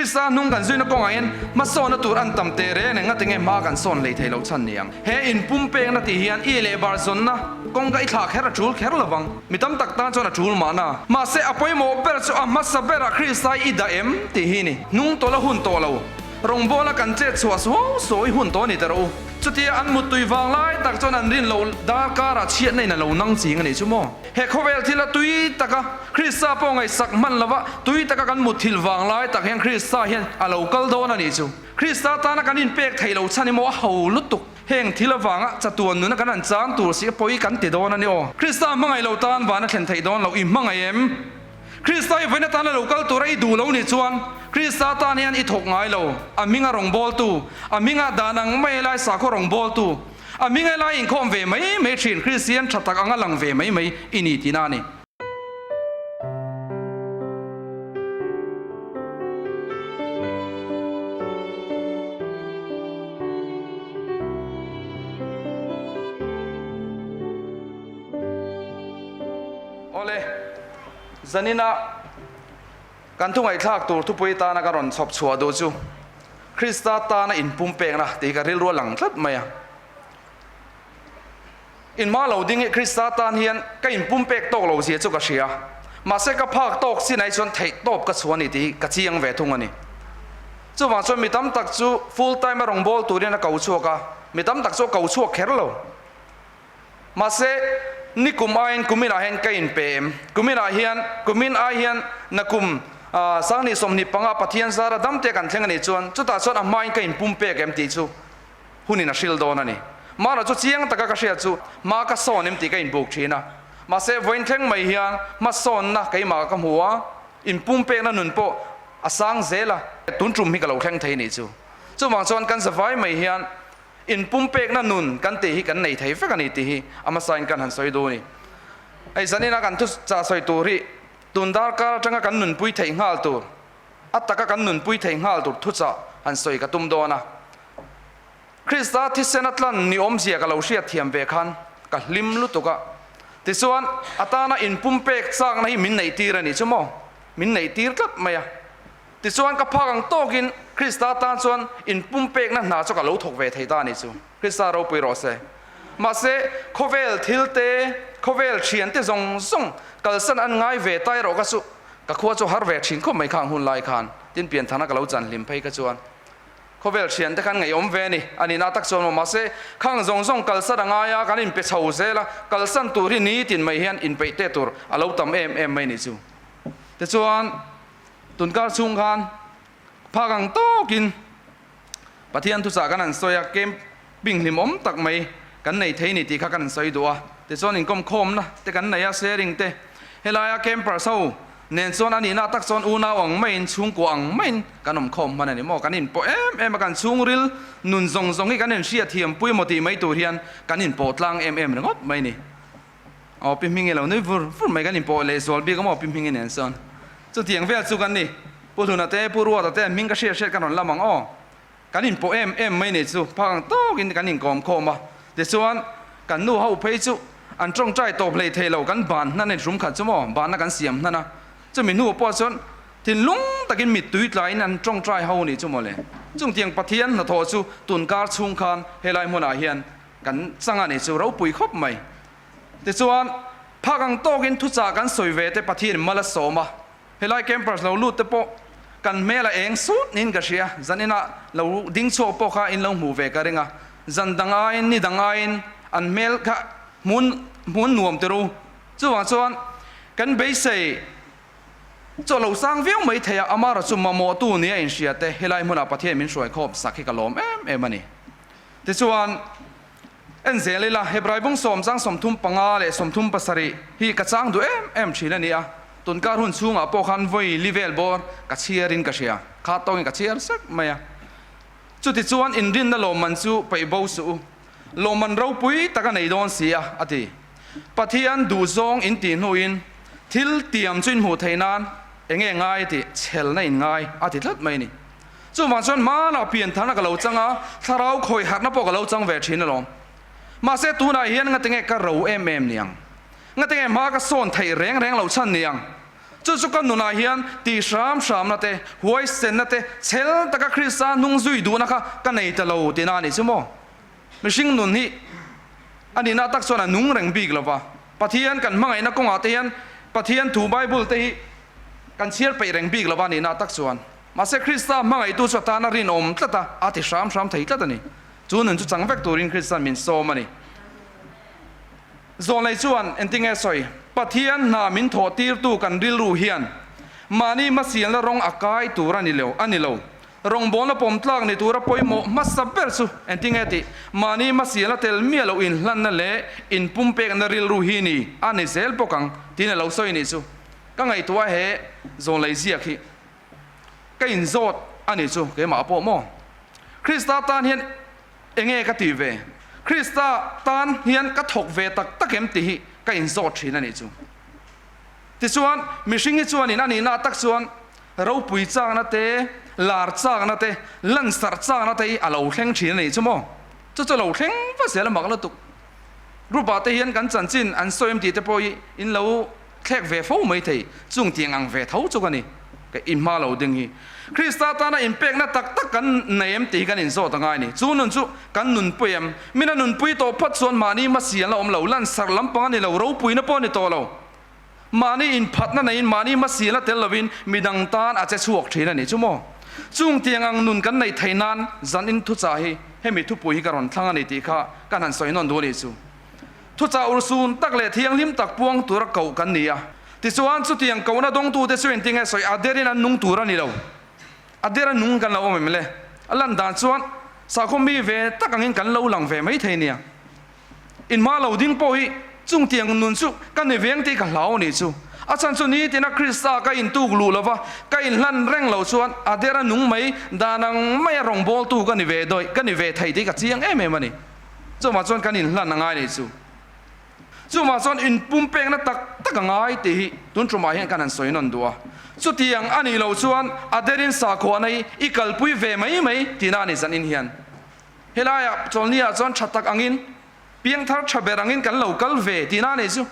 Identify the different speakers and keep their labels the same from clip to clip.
Speaker 1: ริสต์นุ่งกันซุยนักกองเอ็นมาสอนนัตัวอันตำเตเรเนี่ยงั้นแต่เงี้ยมากันสอนเลยไทยเราชันเนี่ยเฮอินปุ่มเปงนัดที่เฮียนอีเลบาร์ซอนนะกงไก่ถากแค่ระจูลแค่ระวังมีตั้มตักตาจนระจูลมานะมาเสอภัยโมเปรจะมาสเปรคริสต์อีดาเอ็มที่ฮีนี่นุ่งตัวละหุ่นตัวเรารงโบละกันเจ็ดสวสสวยหุ่นตัวนี่แต่เราจุดที่อันมุดตุยวางไล่ตักจนอันรินเราดาการะเชียนในนั่นเรานั่งจริงอันนี้ชั่วโมงเฮเขาเวลที่ละตุยตักคริสต์ปองไอ้สักมันละวะตุยตักกันมุดทิลวางไล่ตักเฮงคริสต์เฮงอาเรากัลโดนันนี่จู่คริสต์ตานักกันอินเป็กไทยเราชันนี่มัวหูลุตุกเฮงทิลวางจะตัวนู้นกันอันจานตัวสิปอยกันติดโดนันนี่โอคริสต์มังไอ้เราตานวานักเห็นไทยโดนเราอิมมังไอ้เอ็มคริสต์ไว้ในตาเรากัลตัวไรดูเรานี่ชวนคริสต์ตาเนี่ยอิทกง่ายเราอามิงารองบอลตูอามิงาดานังไม่ไล่สักรองบอลตูอามิงไล่อินคอมเวไม่ชินคริสเตียนชัดตักอังลังเวไม่อินิตินานี่โอเลจันนี่นะกันทุ่งไอ้ทากตัวทุบไปตานักการอนสอบชัวดูจูคริสต์ตานะอินปุ่มเปงนะตีกันเรียรัวหลังทัดไหมอ่ะอินมาเราดิ้งคริสต์ตาเฮียนก็อินปุ่มเปกตกเราเสียจุกเสียมาเสกภาคตกสิไหนชนไทยตบกระสวนนี่ตีกระเจียงเวทุงอันนี้จู่ว่าชนมีตั้มตักจู่ full time มารองบอลตัวนี้นะเก่าชัวกะมีตั้มตักจู่เก่าชัวแค่เรามาเสนี่กุมไอ้กุมินอาเฮียนก็อินเปมกุมินอาเฮียนกุมินอาเฮียนนักกุมสังนิสมนิปังอาปะเทียนสารดัมเตกันเทงนี่ชวนจู่ตาชนอาไม้ก็อินปุ่มเปกเอ็มตีจู่หุ่นนี่นะชิลโดนันนี่มาเราจู่เชียงตะกะกระเชียจู่มาก็สอนเอ็มตีก็อินบุกชีนะมาเซวันเทงไม่เฮียนมาสอนนะก็อิมาก็หัวอินปุ่มเปกนั่นนุนโปอาสังเซล่ะตุนจุ่มให้กับเราแข่งไทยนี่จู่บางส่วนกันสบายไม่เฮียนอินปุ่มเปกนั่นนุนกันตีกันในไทยฟังกันนี่ตีอามาใส่กันหันสอยดูนี่ไอ้สันนี่นักกันทุจ่าสอยตัวที่ตุนดาร์การจังกันนุนปุยไทยหัลตัวอัตตะกันนุนปุยไทยหัลตัวทุจ่าหันสอยกับตุ้มโดนะคริสต์ที่เซนัตลันนิอมเสียกับเราเสียเทียมเบคันกับลิมลุตุกะที่ส่วนอัตานะอินปุ่มเปกสร้างในมินในตีระนี่ชั่วโมงมินในตีร์ก็ไม่อะที่ส่วนกับพากังโตกินคริสต์ตานส่วนอินปุ่มเปกนั้นหนาจะกับเราถกเวทีตานี่จู่คริสต์เราไปรอเซมาเซโคเวลทิลเตโคเวลเชียนเตซงกัลสันอันง่ายเวตายเราก็สุกับขวดจะฮาร์เวชินก็ไม่ข้างหุ่นลายคานดินเปลี่ยนฐานะกับเราจันลิมไปก็ชวนเขาเวลเชียนแต่กันไงอมเวนี่อันนี้น่าตักชวนมาเสข้างส่งกัลสันง่ายกันอินไปเช่าเสละกัลสันตัวที่นี้ตินไม่เห็นอินไปเตะตัวเราทำเอ็มไม่นี่จู่แต่ชวนตุนการชุ่งคันพากังโตกินปะเทียนทุสากันนั่นสอยเกมบิ่งลิมอมตักไม่กันในเทนี่ตีข้ากันสอยดัวแต่ส่วนอินก้มคมนะแต่กันในยาเซริงเตเฮลายาเกมปราเซาเน้นส่วนอันนี้น่าตักส่วนอูน่าวังไม่ชุ่งกวางไม่กันนมคมมันนี่หมอกันอินโปเอ็มกันชุ่งริลนุนส่งให้กันอินเชียเทียมปุยมติไม่ตัวเทียนกันอินโปตลังเอ็มนะครับไม่นี่อ๋อพิมพ์งี้เราเนี่ยฟุ้งไม่กันอินโปเลยส่วนบีก็มอพิมพ์งี้เนี่ยส่วนจะเถียงเวลสุกันนี่พูดถึงนั่นแต่พูดรัวแต่มิงก็เชียกันหนละมังอ๋อกันอินโปเอ็มไม่นี่จู่พังโตกินกันอินกอมคมมาแต่ส่วนกันนู่เขาไปจู่อันจงใจตบเลยเทเรากันบานนั่นในรุ่มขัดชั่วโมงบานนั่นกันเสียมนั่นนะจะมีนู่ปอส่วนที่ลุงตะกินมิดตุยไหลนั่นจงใจเขานี่ชั่วโมงเลยจงเตียงปะเทียนนะทอจู่ตุนการชุ่งคันเฮลัยมุนาเฮียนกันสังอันนี่จู่เราปุยครบไหมแต่ส่วนพากังโตกินทุจากันสวยเวทปะเทียนมาละโสมาเฮลัยเกมปรัสเราลูดแต่ปอกันเมล่าเองสุดนินกเชียจันนี่นะเราดิ้งโชปอข้าอินเราหูเวกันเองอ่ะจันดังไอ้นี่ดังไอ้อันเมลค่ะมุนหน่วมตัวรู้จู่ว่าส่วนกันไปเสียจะเราสร้างวิวไม่เทียอามาเราจุ่มมาโมตูนี่เองเสียแต่เฮลัยมุนาประเทศมินช่วยครบสักให้กับลมเอ็มนี่แต่ส่วนเอ็นเซเลยล่ะเฮบรายบุ้งสมสร้างสมทุมปังอาเลสมทุมปัสรีฮีกระจ้างดูเอ็มชีนั่นนี่อ่ะตุนการหุ่นสูงอ่ะพวกขันไว้ลีเวลบอร์กัดเชียรินกัดเชียขาตรงกัดเชียสักไม่อ่ะจุดที่ส่วนอินดินนั่นลมมันสู้ไปบ่าวสู้ลมมันเราปุยตะกันในโดนเสียอ่ะทีปะเทียนดูซองอินตีนหูอินทิลเตรียมจุนหูไทยนานเองง่ายทีเชลในง่ายอ่ะทีทัดไม่นี่จู่วันส่วนมาเราเปลี่ยนทางกับเราจังอ่ะถ้าเราคอยหักนับพวกเราจังเวชินนั่นลมมาเสตูนายเฮียนงั้นแต่ไงก็เราเอ็มเนียงงั้นแต่ไงมาก็โซนไทยแรงเราชั้นเนียง chu kan nuna hian ti sham na te huai sen na te chel taka Krista nung zui du na kha ka nei ta lo tina ni chumo mishing nun hi ani na tak chona nung reng big lova pathian kan mangai na konga te hian pathian thu Bible te hi kan chiar pe reng big lova ni na tak chuan ma se Krista mangai tu chota na rin om tlata ati sham thei tlata ni chu nun chu changvek turin Krista min so mani zon lai chuan enting e soi pathian na min tho tir tu kan ril ru hian mani masian la rong akai tura ni lo ani lo rong bon la pom tlak ni tura poimo masaber su enting e ti mani masian la tel mi lo in hlan na le in pumpe na ril ru hi ni ani zel pokang tin lo soi ni su ka ngai tua he zon lai zia khi ka in zot ani chu ke ma po mo Krista tan hian enge ka ti ve Krista tan hian ka thok ve tak takem ti hi ka in zot thina ni chu ti chuan mishing hi chuan in ani na tak chuan ro pui chang na te lar chang na te lan sar chang na te alo thleng thina ni chu mo chu lo thleng va sel mak la tuk rupa te hian kan chan chin an soim ti te poi in lo thlek ve fo mai thei chung tiang ang ve tho chu ka ni ka in ma lo ding hi Krista ta na impact na tak kan naim ti kan in zo ta ngai ni chu nun chu kan nun puem mina nun pui to phat chuan mani ma sian la om lo lan sar lampang ni lo ro pui na po ni to lo mani in phat na in mani ma sian la tel lovin midang tan a che chuak thina ni chu mo chung tiang ang nun kan nei thainan zan in thu cha hi hemi thu pui ka ron thlang ani ti kha kan han soi non do ni chu thu cha ur sun tak le thiang lim tak puang tur kau kan ni a ti chuan chu tiang ko na dong tu te suin ting e soi aderin an nung tur ani lo adera nung kan lo om le alan dan chuan sa khom mi ve takangin kan lo lang ve mai thei nia in ma lo ding po hi chung tiang nun chu kan ne veng ti ka lau ni chu a chan chu ni tina Krista ka in tu lu lova ka in hlan reng lo chuan adera nung mai danang mai rong bol tu kan ni ve doi kan ni ve thei ti ka chiang em em ani chu ma chuan kan in hlan na ngai ni chu ma chuan in pumpeng na tak ngai ti hi tun tru ma hian kan an soi non dua chu tiang ani lo chuan aderin sa kho nei ikal pui ve mai tina ni zan in hian helaya cholnia chuan thatak angin piang thar thaber angin kan local ve tina ni chu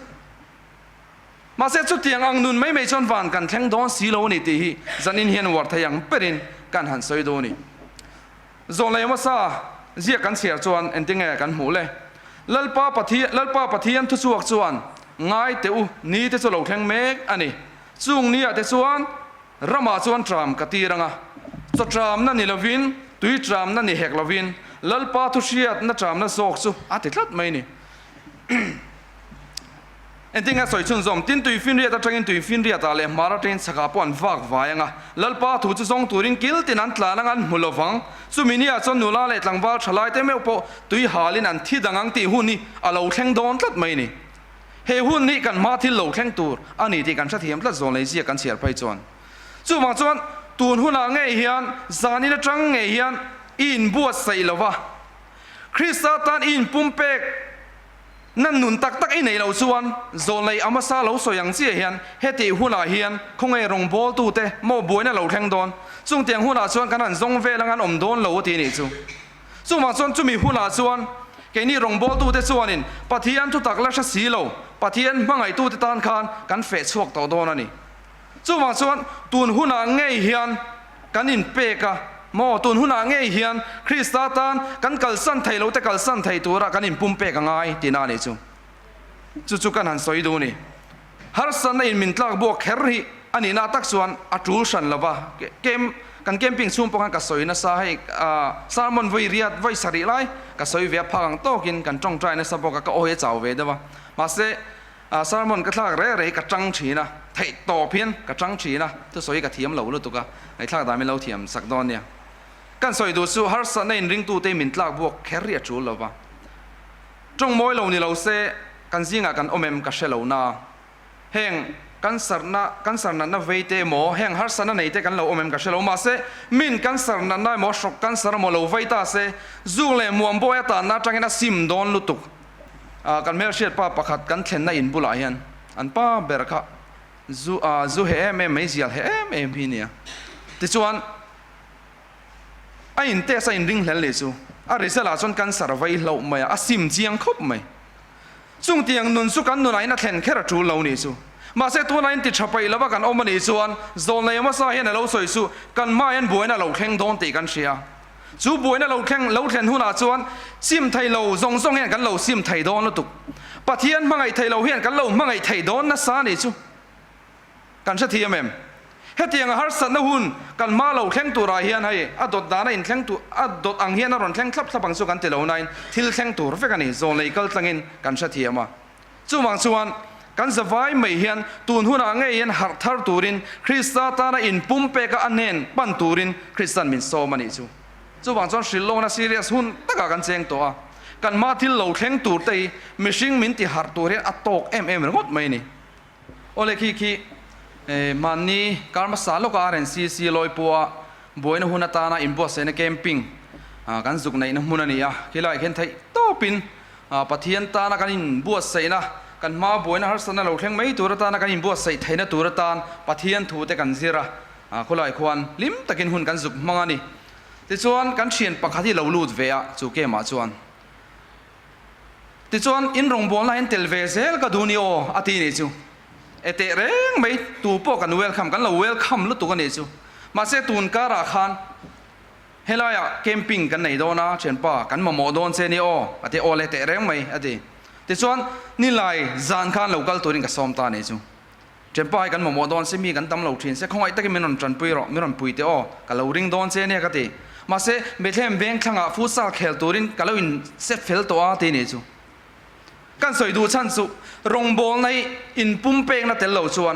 Speaker 1: ma se chu tiang ang nun mai chuan van kan thleng don si lo ni ti hi zan in hian war thayang perin kan han soi do ni zon lai ma sa zia kan siar chuan entinge kan mu le lalpa pathian thu chuak chuan ngai teu ni te chu lo thleng mek ani chung nia te chuan rama chuan tram ka tiranga cho tram na ni lovin tui tram na ni hek lovin lalpa thu hriat na tram na zok chu ati tlat mai ni entinga soi chun zom tin tui fin ria ta tangin tui fin ria ta le mara train saka pon vak vayanga lalpa thu chu song turin kil tin an tla nangan mulovang suminia chon nula le tlangwal thalai te me po tui halin an thi dangang ti hu ni alo thleng don tlat mai ni he hun ni kan ma thil lo thleng tur ani ti kan tha thiam tla zon lai zia kan chiar pai chuan chu ma chuan tun huna nge hian zani na tang nge hian in buat sai lova Krista tan in pumpek nan nun tak ai nei lo chuan zon lai amasa lo soyang chi hian heti huna hian khongai rong bol tu te mo boina lo thleng don chung tiang huna chuan kan an zong ve langan om don lo ti ni chu ma chuan chumi huna chuan ke ni rong bol tu te chuanin pathian tu takla sha si lo pathian mangai tu te tan khan kan fe chuak to don ani chu ma chuan tun huna ngei hian kan in pe ka mo tun huna ngei hian Krista tan kan kalsan thei lo te kalsan thei tura kan in pum pe ka ngai tina ni chu kan han soi du ni har san na in min tlak bo kher hi ani na tak chuan atul san lova kem kan camping chum pong ka soi na sa hai salmon voi riat voi sari lai ka soi ve phang tokin kan tong trai na sa bo ka ohe chaw ve dawa ma se salmon ka thlak re ka tang thina thei to phian ka tang thina tu soi ka thiam lo lu tu ka ai thlak da mi lo thiam sak don nia kan soi du su har sa nei ring tu te min tlak bo kher ya chu lova tong moi lo ni lo se kan zinga kan omem ka shelo na heng kan sarna na veite mo heng har sana nei te kan lo omem ka shelo ma se min kan sarna na mo shok kan sar mo lo veita se zu le muam bo ya ta na tangena sim don lutuk kan mel shet pa pakhat kan thlen na in bula hian an pa berkha zu he me zial he em hi nia ti chuan a in te sa in ring hlel le chu a resela chon kan sar vai lo mai a sim chiang khop mai chung tiang nun su kan nun ai na thlen khera tu lo ni chu มาเสตัวนั้นติดชับไปแล้วว่ากันอมมันอีส่วนโซนเลยมาซาเห็นเราสวยสุกันมาเห็นบัวน่ะเราแข่งโดนตีกันเชียจูบัวน่ะเราแข่งเราแข่งหุ่นอาส่วนซิมไทยเราทรงเห็นกันเราซิมไทยโดนแล้วตุกปะเทียนมังไงไทยเราเห็นกันเรามังไงไทยโดนนะซานี่จูกันเสียทีเอ็มเฮตียงฮาร์สันนะหุ่นกันมาเราแข่งตัวไรเฮียนให้อดดานะอินแข่งตัวอดอังเฮียนนรอนแข่งคลับสับบังสุกันเตลานายทิลแข่งตัวเฟกันนี่โซนเลยก็ตั้งอินกันเสียทีมาจู่วังส่วนกันสบายไม่เฮียนตูนหุ่นอ่างเฮียนหักทาร์ตูรินคริสต์ตานะอินปุ่มเปกอันเนนปันตูรินคริสตันมินโซมันนี่จู่วังส่วนสิลโลนะซีเรียสหุ่นตะกากันเจงตัวกันมาทิลเราแข่งตัวเตยมิชิงมินติหักตัวเรียนอัตโตกงดไม่นี่โอเลคีมันนี่การมาสาลกอาร์เอ็นซีลอยปัวบอยนหุ่นตานะอินบัวเซนแคมปิ้งกันจุกในนหุ่นนี่อ่ะคิดอะไรเห็นไทยโตปินปะเทียนตานะกันอินบัวเซนะกันมาบอยนะฮัสนะเราแข่งไม่ตัวตานะกันอินบัวเซไทยนะตัวตานปะเทียนถูแต่กันซีระคนละคนลิมตะกินหุ่นกันจุกมังนี่ติชวนกันเชียนปะคที่เราลูดเวียจุกเกมาชวนติชวนอินรงบอลนะเห็นเทลเวเซลก็ดูนี่โออาทิตย์นี้จูเอเตเร่งไม่ตูปกันเวลคัมกันเราเวลคัมลุตัวกันนี่จูมาเสตูนการาคานเฮลายะแคมปิ้งกันไหนโดนะเช่นป่ากันมาโมโดนเซนี่โออาทิตย์โอเลเตเร่งไม่อาทิตย์ติชวนนี่ลายจานคานเรากัลตัวนี้กับซ้อมตานี่จูเช่นป่ากันมาโมโดนเซมีกันตำเราทิ้งเสคงไอ้ตะกี้ไม่นอนจันปุยหรอไม่นอนปุยเตโอกันเราริงโดนเซนี่กันทีมาเสเบเทมเบงขังอ่ะฟุตซาลเคลตัวนี้กันเราอินเซฟเฟลตัวอาทิตย์นี่จูกันสวยดูชั้นสุรงบอลในอินปุ่มเป้งนั่นแต่เราชวน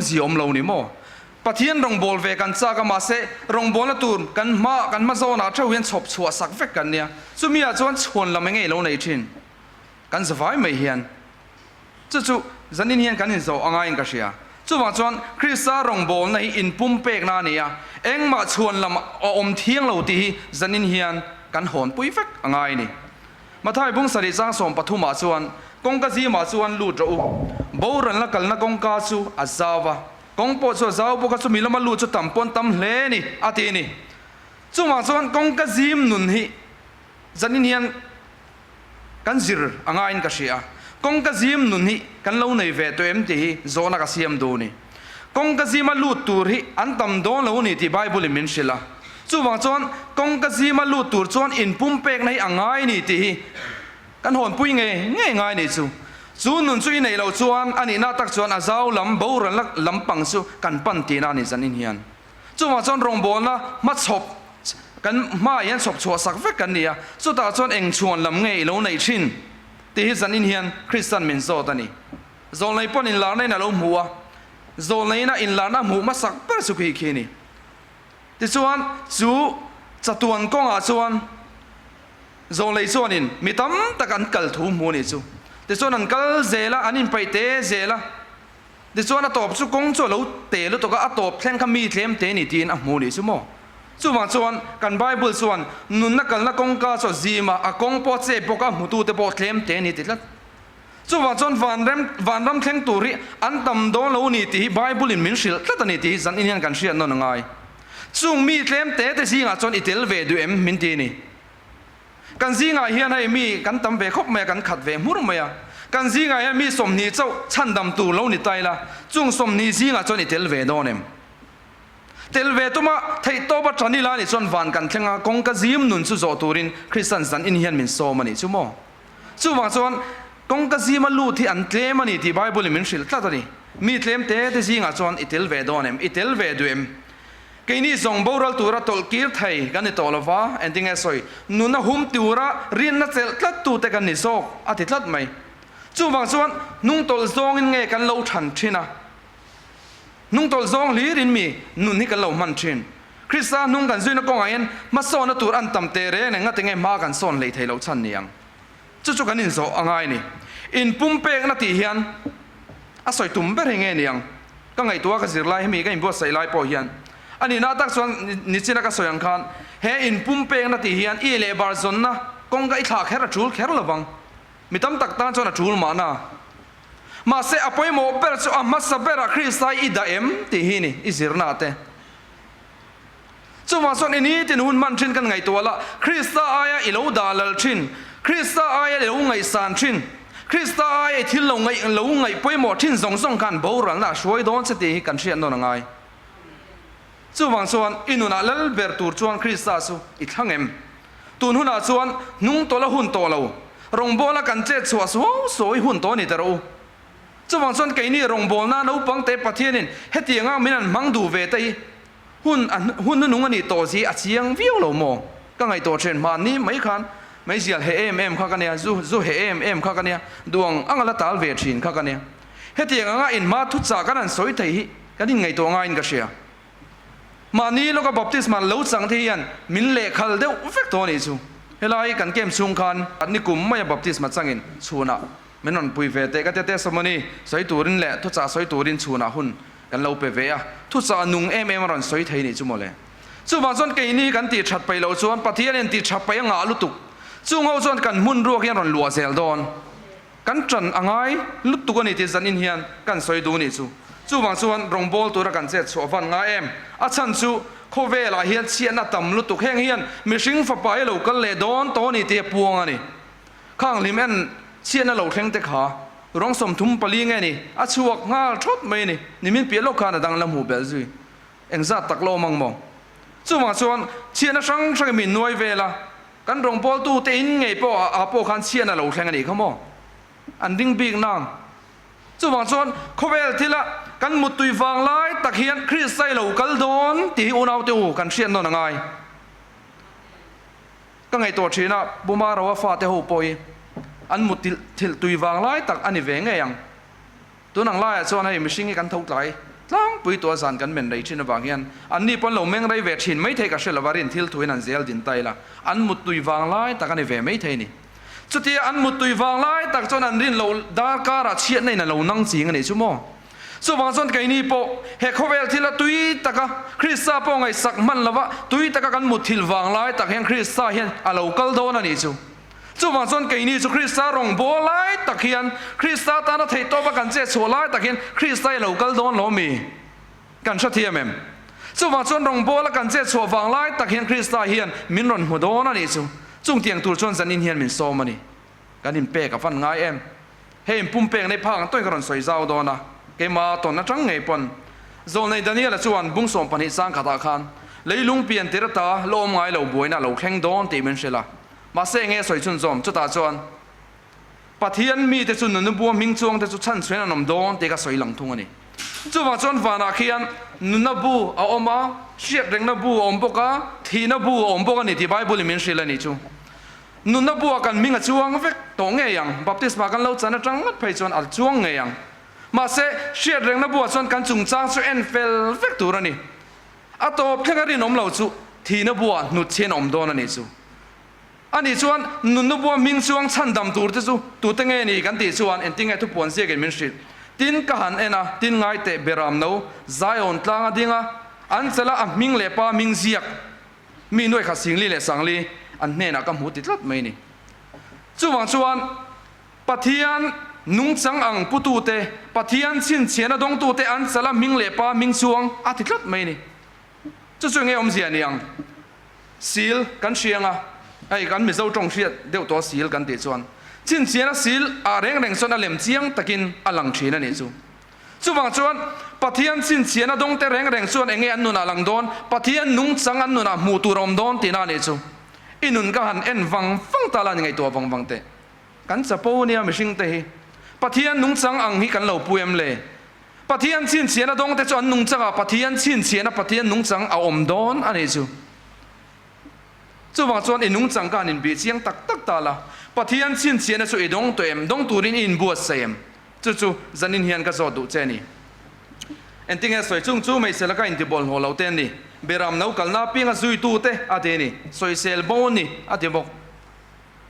Speaker 1: จีอมเรานี่โม่ปะเทียนรงบอลเวกันซากันมาเสรงบอลนั่นตูนกันมาโซน่าเจ้าเวียนชอบชัวสักเฟกันเนี่ยสุมีอาชวนชวนเราไม่ไงเราในชินกันสบายไม่เฮียนจู่จันนินเฮียนกันอินโซอ่างอินกัชยาจู่ว่าชวนคริสต์รงบอลในอินปุ่มเป้งนั่นเนี่ยเอ็งมาชวนเราเทียงเราตีจันนินเฮียนกันหอนปุยเฟกอ่างนี่มาท้ายบุ้งสริจ้างสมปฐุมมาชวนกงกะซีมาชวนลูดรูบ่รันละกัลนะกงกาสูอาซาวะกงปอชัวซาวบุกสุมิลมาลูดจุตัมปนตัมเลนี่อาทินี่จุมาชวนกงกะซีมนุนฮีจันนินเฮียนกันซิร์อ่างอินกัชยากงกะซีมนุนฮีกันเล่าในเวทตัวเอ็มตีโซนักซีมดูนี่กงกะซีมาลูดตูร์ฮีอันตัมโดนเล่านี่ที่ไบเบิลมินชิลาจู่ว่าชวนกงกะซีมาลูดตูร์ชวนอินปุ่มเป็กในอ่างนี่ที่กันหอนปุยง่ายนี่จู่นุนช่วยในเราชวนอันนี้น่าตักชวนอาเจ้าลำบ่รันลักลำปังจู่กันปั้นตีนานี่จันนินเฮียนจู่ว่าชวนรงบอลนะมัดศพกันมาเย็นศพชัวสักเฟกันเนี่ยจู่ตาชวนเองชวนลำไงเราในชินที่จันนินเฮียนคริสตันมินโซตานี่โซนในปนอินลาในน่ะเราหัวโซนในน่ะอินลาน่ะหัวมาสักเปอร์สุขีคีนี่ที่ชวนจู่จัตุวันกงอาชวนโซนเลยชวนินมีตั้มตะกันกัลทุ่มหัวนี่จู่แต่ส่วนนั้นกัลเจล่าอันนี้ไปเตะเจล่าแต่ส่วนนั้นตบสุกงจู่เราเตะแล้วตัวก็ตบแทงขมีเทมเตะนี่ทีนอ่ะหัวนี่จู่มั้งจู่บางส่วนกันไบเบิลส่วนนุนนักกัลนักกงกาส่วนจีมาอ่ะกงปอดเจ็บปอกอ่ะมุตูเตปอดเทมเตะนี่ทีละจู่บางส่วนวันรำแทงตุรีอันตำโดนเรานี่ทีไบเบิลอินมินชิลแล้วตอนนี้ทีสันอินยันกันเชียนนนง่ายจู่มีเทมเตะแต่จีงอ่ะส่วนอิตาลีเวดูเอ็มมินทีนี่กันซีงาเฮียนให้มีกันตำเวคบเมียกันขัดเวมุรเมียกันซีงาเฮียมีสมนีเจ้าชันดำตูเล่านิตายละจุงสมนีซีงาจนอิเทลเวโดเนมเทลเวตุมาไทยโตบัตรนี่ลานี่จนวันกันเทงากงกะซีมนุนสุโจตูรินคริสตันสันอินเฮียนมินโซมันนี่ชั่วโมจู่ว่าจนกงกะซีมาลูที่อันเทมันนี่ที่ไบเบิลมินชิลตัดนี่มีเทมเตที่ซีงาจนอิเทลเวโดเนมอิเทลเวดูเอ็มcái này dòng bao ra tura tol kir thầy cái này tol va ending es soi nuna hum tura rin na tel tlat tu te kan ni so ati tlat mai chu wang chuan nung tol zong in nge kan lo than thina nung tol zong li rin mi nun hi kan lo man thin krista nung kan zuina ko ngain ma so na tur an tam te re ne nga te nge ma kan son le thei lo chan niang chu kan in zo angai ni in pum pe na ti hian a soi tum ber nge niang ka ngai tua ka zir lai mi ka in bo sai lai po hianอันนี้น่าตักส่วนนิจินักส่วนขันเฮอินปุ่มเป้งนาทีเฮียนอีเลบาร์ซอนนะกงไก่ถากแค่ระจูลแค่ระวังมีตั้มตักตั้งจนระจูลมานะมาเสอปอยโมเปอร์จอามาสเปร์คริสไซอิดาเอ็มที่ฮีนี่อิซิรนาเตจู่มาส่วนนี้ที่นุ่นมันชินกันไงตัวละคริสต์อายะอิโลดาลชินคริสต์อายะอิโลไงสานชินค คริสต์ไอ้ที่ลงไงลงไงไปหมดทิ้งส่งกันบ่รังน่ะช่วยโดนสติกันเชียนโดนไงจู่บางส่วนอินุน่ะเลเบอร์ตูร์ชวนคริสต์สุอีกทั้งเอ็มตุนหุ่นน่ะชวนนุ่งตัวละหุ่นตัวเรารงโบละกันเจ็ดสัวสวยหุ่นตัวนี่แต่เราจู่บางส่วนไก่นี่รงโบน่ะเราปังเตะปะเทียนินเฮตียงอ่ะมินันมังดูเวทีหุ่นนุ่งอันนี้โตสิอาเชียงวิวเราโมก็ไงตัวเช่นมานี่ไม่คันไม่เสียเฮข้ากันเนี่ยจู่เฮข้ากันเนี่ยดวงอังละตาลเวชินข้ากันเนี่ยเฮตียงอ่ะอินมาทุจากันนั่นสวยทีกันนี่ไงตัวง่ายก็เชียมานี่เราก็บัพติศมาเล่าสังเทียนมินเล่ขัลเดียวเฟกตัวนี้จู่เฮลัยกันเกมซุงคันอันนี้กลุ่มไม่บัพติศมาจังอินชูน่ะไม่นอนปุยเวทีก็เตะสมัยนี้สวยตัวรินแหละทุจาสวยตัวรินชูน่ะหุ่นกันเราไปเวียทุจานุ่งรันสวยทีนี่จู่หมดเลยจู่บางส่วนไก่นี่กันตีชัดไปเราส่วนปะเทียนตีชัดไปยังงาลุตุกจู่เอาส่วนกันมุนรัวยังรันลัวเซลดอนกันจันอ่างไงลุตุกันนี่ตีจันอินเฮียนกันสวยดูนี่จู่บางส่วนรงบอลตัวกันเจ็ดสวฟันง่ายอาชันจู่โคเวลาเฮียนเชียนนัดต่ำลุตุกแห้งเฮียนมีสิ่งฝักไปเรากันเลยดอนตัวนี่ตีพวงอันนี้ข้างลิมเอ็นเชียนนั่นเราแข็งเตะขาร้องสมทุมปลีไงนี่อาชวกงาชดไม่นี่มินเปียโลกานะดังลำหูเบลซุยเอ็งซัดตักโลมังมองจู่บางส่วนเชียนช่างมินนวยเวลากันรงบอลตู้เต็นไงปออาโปคันเชียนนั่นเราแข็งอันนี้เขามองอันดิ้งบีกนางจู่บางส่วนโคเวลทีละกันมุดตุยฟังไล่ตะเคียนคริสไซเหลากัลโดนตีอุณเอาติวกันเชียนโดนไงก็ไงตัวชีนะบุมาเราว่าฟาเตหูปอยอันมุดทิลตุยฟังไล่ตักอันนี้เวงไงยังตัวนังไล่ส่วนให้มิชิงกันทุกไล่ตั้งปุยตัวสันกันเหม็นไรชินบางยันอันนี้ปนเหลาเมงไรเวชินไม่เทกับเชลวารินทิลตุยนันเซลดินไตละอันมุดตุยฟังไล่ตักอันนี้เวไม่เทนี่จุดที่อันมุดตุยฟังไล่ตักจนอันรินเราดาร์การ์เชียนในนั่นเรานั่งจริงอันนี้ชั่วโมงส่วนบางส่วนไก่นี่โปเฮโคเวลที่ละตุยตะกะคริสต์โปไงสักมันละวะตุยตะกะกันมุดทิลวางไล่ตักเฮงคริสต์เฮนอาเรากัลโดนันนี่จู่บางส่วนไก่นี่จู่คริสต์รองโบไล่ตักเฮนคริสต์ตาหน้าเทโตปะกันเจ็ดชัวไล่ตักเฮนคริสต์เรากัลโดนโลมีกันชัดเทียมเอ็มจู่บางส่วนรองโบละกันเจ็ดชัววางไล่ตักเฮนคริสต์เฮนมินรอนหัวโดนันนี่จู่เตียงตัวชวนสันนินเฮนมินโซมันนี่กันนินเปกับฟันง่ายเอ็มเฮมปุ่มเปงในภาคต้นกระนสวยเจ้าโดนะเกมาตอนนั้นจังไงปนโซนในดานีละชวนบุ้งส่งปนิสังขัดอาคารเลยลุงเปลี่ยนเตระตาโลมไงเราบวยน่ะเราแข่งโดนตีมันเชล่ามาเสงเงสวยชุนจอมจุดตาชวนปะเทียนมีแต่ชุนนุนบัวมิงจวงแต่ชุดชั้นสวยน่ะนมโดนตีก็สวยหลังทุ่งอันนี้จุดมาชวนฟานาเคียนนุนบัวเอาออกมาเชียดเร่งนบัวอมปกะทีนบัวอมปกะนี่ที่ไบเบิลมินเชล่านี่จูนุนบัวกันมิงจวงเวกตรงไงยังบัพติสมากันเราจันจังไปชวนอัลจวงไงยังมาเสเชียดเร่งนบัวชวนกันจุงจ้างช่วยเอ็นเฟลเวกตัวนี่อัตโตเพ่งรีนอมเหล่าจูทีนบัวนุดเชนอมโดนนี่จูอันนี้ชวนนุนบัวมิงช่วงชั้นดำตัวที่จูตัวตั้งไงนี่กันตีชวนเอ็นติ้งไงทุกปนเสียกันมินชิดตินกันเอ็นะตินไงเตะเบรามโนใจอ่อนตลางดิ้งอ่ะอันเสละมิงเล็บมิงเสียกมีหน่วยขัดสิงลีเลสังลีอันเนน่ะก็หูติดลัดไม่นี่จู่บางชวนปะเทียนนุ่งจังอังปุตูเตปะเทียนชินเชียนดงตูเตอันเสละมิงเล็บมิงช่วงอาติดลัดไม่นี่จู่ไงอมเสียนี่ยังซีลกันเชียงอ่ะไอ้กันไม่เจ้าจงเชียเดี๋ยวตัวซีลกันติดชวนชินเชียนซีลเร่งส่วนเหลี่ยมเชียงตะกินอลังชีนั่นนี่จู่บางชวนปะเทียนชินเชียนดงเตเร่งส่วนเองอันนุนอลังโดนปะเทียนนุ่งจังอันนุนมูตูรอมโดนตีน่านี่จู่อินุนก็หันเอ็นฟังตาลายังไงตัวฟังเตะกันจะปูเนี่ยไม่ชิงเตะปะเทียนนุ่งจังอังฮิกันเหล่าปุยมเลยปะเทียนชินเชียนดงเตจวนนุ่งจังปะเทียนชินเชียนปะเทียนนุ่งจังเอาอมโดนอันนี้จู่บางส่วนอินุ่งจังกันอินบีเชียงตักตาละปะเทียนชินเชียนจู่อิดงตัวเอ็มดงตูรินอินบัวเซมจู่จันอินเฮียนก็จอดูเจนี่เอ็นติงเอสวยจู่ไม่เสร็จแล้วก็อินติบอลหัวเราเต้นนี่เบรามนาวกัลนาเปียงซุยตูเตอาเดนี่สวยเซลโบนี่อาเดบอก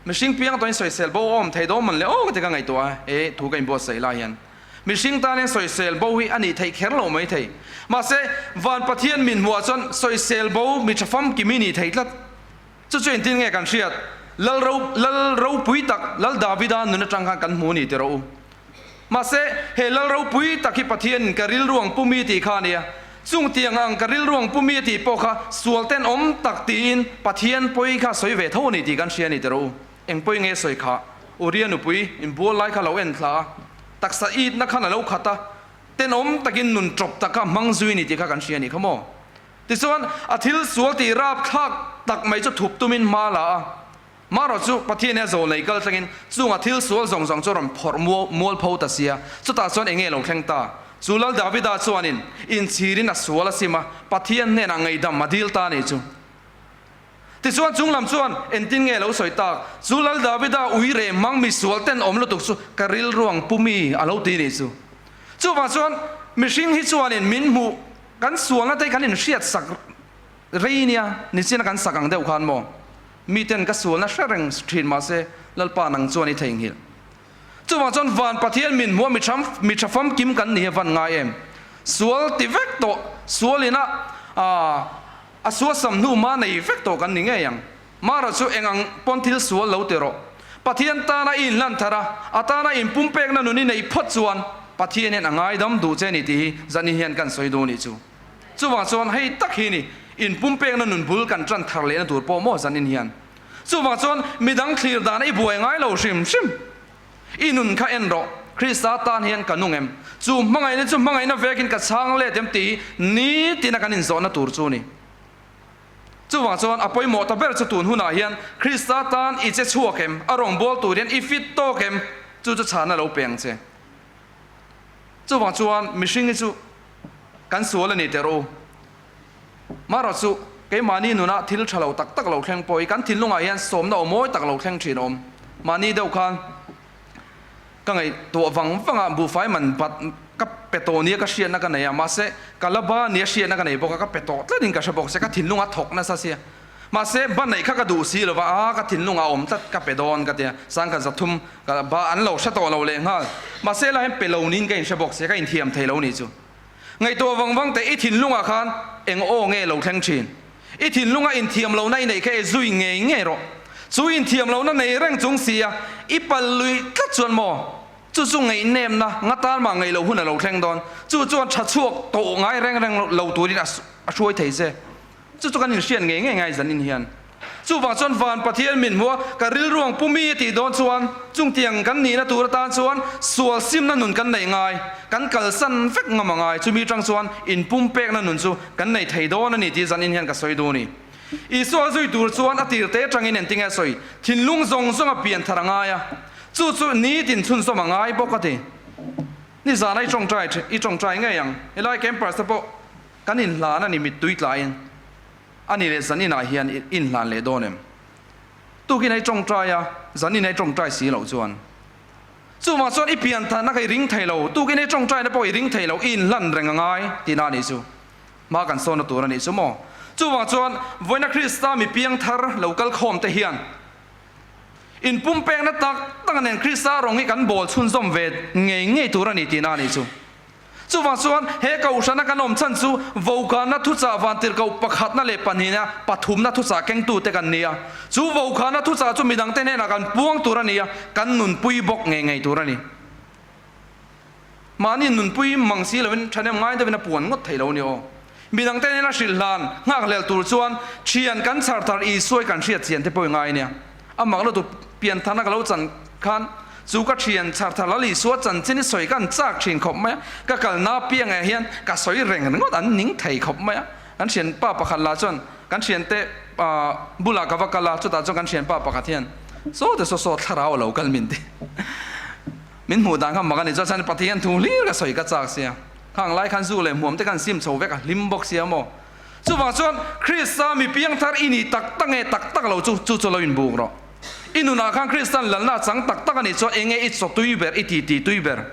Speaker 1: มิชิงเปียงตัวนี้สวยเซลโบอมไทยโดมันเลยโอ้ก็จะกันไงตัวถูกกันบัวใส่ลายยันมิชิงตาเนี่ยสวยเซลโบวิอันนี้ไทยแค่เราไม่ไทยมาเสวันปะเทียนมินหัวจนสวยเซลโบมิชฟัมกิมินี่ไทยลัดจู่เอ็นติงเอกันเชียดลเราปุยตักลดาวิดานุนจังกันมูนี่เตเรามาเสเฮลเราปุยตักที่ปะเทียนกริลรวงปุมีตีขาเนี่ยซุ่งเตียงอังกริลรวงปุมีตีปอกะสวลเต้นตักตีนปะเทียนปุยข้าสวยเวทโทนี่ตีกันเชียนี่เตเราเอ็งปุยเงสวยข้า urian upui in bol lai khala en thla taksa it na khana lo khata ten om takin nun trop taka mangzui ni ti kha kan sia ni khamo ti chuan athil sual ti rap thak tak mai chu thup tumin mala maro chu pathian ya zo leikal tangin chunga thil sual zong zong choram phor mol pho ta sia chuta chuan enge lo thleng ta zulal davida chuanin in chirin a suala sima pathian ne na ngei dam madil ta ni chu ti chuan chunglam chuan entin nge lo soita zulal davida uire mang mi sualten omlo tuk chu karil ruang pumi alo ti ni chu chuwa chuan mihring hi chuanin min mu kan suanga te kan in hriat sak reinia ni china kan sakang deuh khan mo mi ten ka sualna hlareng thin ma se lalpa nang chuan i theing hil chuwa chuan van pathian min mu mi thafam kim kan ni van nga em sual ti vek to sualina a sual sam nu ma nei vek to kan ni nge yang mara chu engang ponthil sual lo te ro pathian ta na in lan thara atana in pumpek na nuni nei phot chuan pathian en angai dam du che ni ti zani hian kan soi do ni chu chuwa chuan hei tak hi ni in pumpek na nun bul kan tran thar le na tur po mo zanin hian chuwa chuan midang thlir dan i buai ngai lo shim inun kha en ro krista tan hian kanungem chu mangai na vekin ka chang le tem ti ni tina kan in zo na tur chu ni chuwa chuan apoi mo ta ber chu tun huna hian krista tan i che chuakem arong bol turian i fit to kem chu chu chana lo peng che chuwa chuan mihring chu kan sual ani te ro maro chu ke mani nuna thil thalo tak tak lo thleng poi kan thil lunga hian somna omoi tak lo thleng thin om mani deuh khan ka ngai to wanga bu fai man pat ka peto ni ka hriat na ka nei ma se kalaba ni hriat na ka nei boka ka peto tlanin ka shabok se ka thil lunga thok na sa sia ma se ban nei kha ka du si lo wa ka thil lunga om tat ka pedon ka tia sang ka zathum ka ba an lo sha to lo le nga ma se la hem pelo nin ka in shabok se ka in thiam thei lo ni chu ngai to wang te i thil lunga khan eng o nge lo thleng thin i thil lunga in thiam lo nei kha e zui nge ro chu in thiam lo na nei reng chung sia i palui tla chuan mo chu chu ngai nem na ngatal ma ngai lo hun lo thleng don chu chuan tha chuak to ngai reng lo turin a hruai thei se chu chu kan in hrian ngai zanin hian chu wa chuan van pathian min mo ka ril ruang pumi ti don chuan chung tiang kan ni na tur ta chuan sual sim na nun kan nei ngai kan kal san vek ngama ngai chu mi tang chuan in pum pek na nun chu kan nei thei don ani ti zanin hian ka soi do ni i so zui tur chuan atir te tangin en tinga soi thin lung zong zong a pian tharanga ya chu chu ni tin chun so mangai bokati ni zanai chong trai nge yang elai campus po kanin la na ni mit tuit lain ani le zanin a hian in lan le donem tu ki nai chong trai ya zanin nai chong trai si lo chuan chu ma chuan i pian tha na kai ring thei lo tu ki nai chong trai na po i ring thei lo in lan reng ngai tina ni chu ma kan so na tur ani chu mo chu wa chuan voina krista mi piang thar local khom te hian in pumpeng na tak nen krista rongi kan bol chun zom ve ngei turani tina ni chu chuwa chuan he ka usana kan om chan chu voka na thu cha van tir ka pakhat na le panina pathum na thu cha keng tu te kan nia chu voka na thu cha chu midang te ne na kan puang turani kan nun pui bok ngei turani mani nun pui mangsi lovin thanem ngai de na puan ngot theilo ni o midang te ne na shilhan ngak lel tur chuan thian kan char i soi kan hriat chian te poi ngai nia amang lo tu pian thana ka lo chan khan chu ka thian char lali suat chan chini soi kan chak thin khop ma ka kal na piang a hian ka soi reng ngot an ning thei khop ma kan thian pa pakhat la chon kan thian te bula ka vakala chu ta chon kan thian pa pakhat hian so te so tharao lo kal min te min mu dang kham magani cha chan pathian thu li ka soi ka chak sia khang lai khan zu le muam te kan sim chho veka lim bok sia mo chu wa chon krista mi piang thar ini tak tak lo chu lo in buk ro inuna khang kristan lalna chang tak tak ani cho enge i cho tuiber i ti tuiber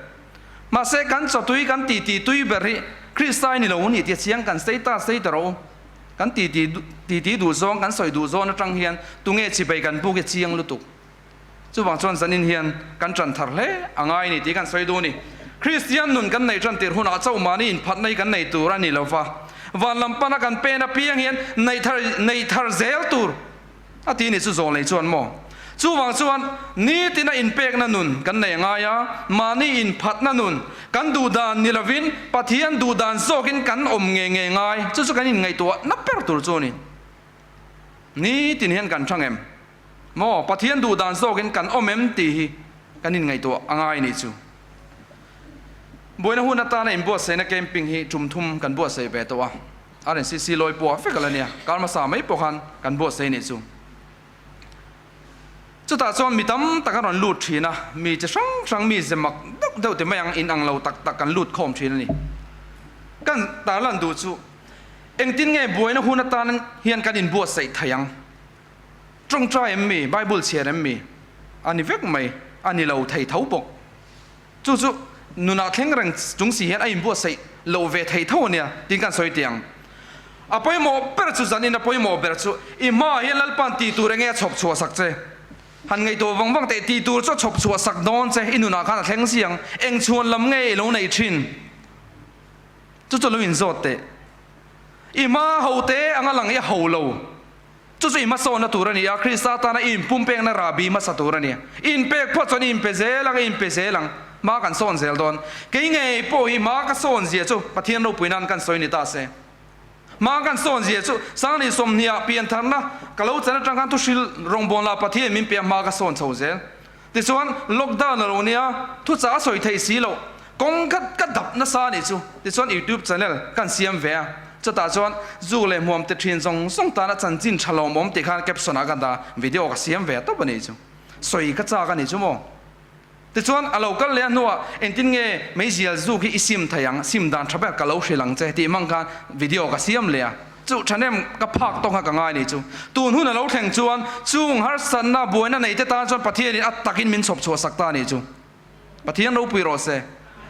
Speaker 1: ma se kan cho tui kan ti tuiber hi kristai ni lo ni ti chiang kan sei ro kan ti du zong kan soi du zong na tang hian tunge chi bai kan bu ke chiang lu tu chu wang chon zanin hian kan tran thar le angai ni ti kan soi du ni christian nun kan nei tran tir huna chau mani in phat nei kan nei tur ani lo fa van lampana kan pe na piang hian nei thar zel tur ati ni chu zong lei chuan mo chu wang chuan ni tina in pek na nun kan nei nga ya mani in phat na nun kan du dan ni lovin pathian du dan zokin kan om nge ngai chu kan in ngai to na per tur chu ni tin hian kan thang em มอปะเทียนดูดานโซกินกันอมเอ็มตีกันนินไงตัวอ่างไงนี่จูบวยนะหุ่นตาในอินบัวเซนเกมปิงฮีจุ่มทุ่มกันบัวเซเปตัวอะไรซีลอยปัวเฟกันละเนี่ยการมาสาไม่ปกันกันบัวเซนี่จูจุดตาจวนมีตั้มตะกันหลุดทีนะมีจะช่างมีจะมักเดาแต่ไม่ยังอินอังเราตักกันหลุดคอมทีนี่กันตาลันดูจูเอ็งตินไงบวยนะหุ่นตานั้นเฮียนกันอินบัวเซทยังตรงใจเอ็มมีไบเบิลเชียร์เอ็มมีอันนี้เวกไม่อันนี้เราไทยเท่าปกจู่นุนาแข็งแรงจงสีเห็นไอ้บัวใส่เราเวทไทยเท่าเนี่ยดิ้งกันสวยเตียงอ่ะไปหมอเปิดจุดนี้นะไปหมอเปิดจุดอีมาเห็นลัลปันตีตัวเงี้ยชอบชัวสักเจหันไงตัววังแต่ตีตัวจะชอบชัวสักโดนเจอินุนาขันแข็งเสียงเอ็งชวนลำไงลงในชินจู่เราอินโซเตอีมาเขาเตะอังหลังยี่เขาเราจู่อีมาโซนตัวนี้คริสต์ตานะอินปุ่มเปงนะราบีมาสัตัวนี้อินเปกพอจนอินเปเซลังอินเปเซลังมากันส่วนเซลดอนเกี่ยงไงพออีมากันส่วนเสียจู่ปะเทียนเราปุยนันกันสวยนิตาเซมากันส่วนเสียจู่สังนิสมเนียเปลี่ยนทันนะก็เราจะนั่งกันทุชิลรงบอลลาปะเทียนมินเปียมากันส่วนเซลเซลที่ส่วนล็อกดาวน์เราเนี่ยทุกสาสวยไทยสีเรากงกัดดับนัสานี่จู่ที่ส่วนยูทูบชาแนลกันเสียมเวียจะตาจวนจูเลยมวมติดเทรนส่งตานะจันจินฉลองมวมติดการเก็บส่วนกันตาวิดีโอกับเสียมเวียตัวนี้จู่สวยก็จ้ากันนี่จู่มั้งแต่ส่วนเราก็เลี้ยงนัวเอ็นตินเงไม่เสียจูที่อิสิมทยังซิมดานทับแบบกับเราเชลังเจที่มังการวิดีโอกับเสียมเลยจู่ฉันเองก็พักต้องหากันง่ายนี่จู่ตูนหุ่นเราแข่งจวนจูงฮาร์สันน่าบวยนั่นไหนจะตาจวนปะเทียนอัตตะกินมินศพชัวสักตานี่จู่ปะเทียนเราปุยโรเซ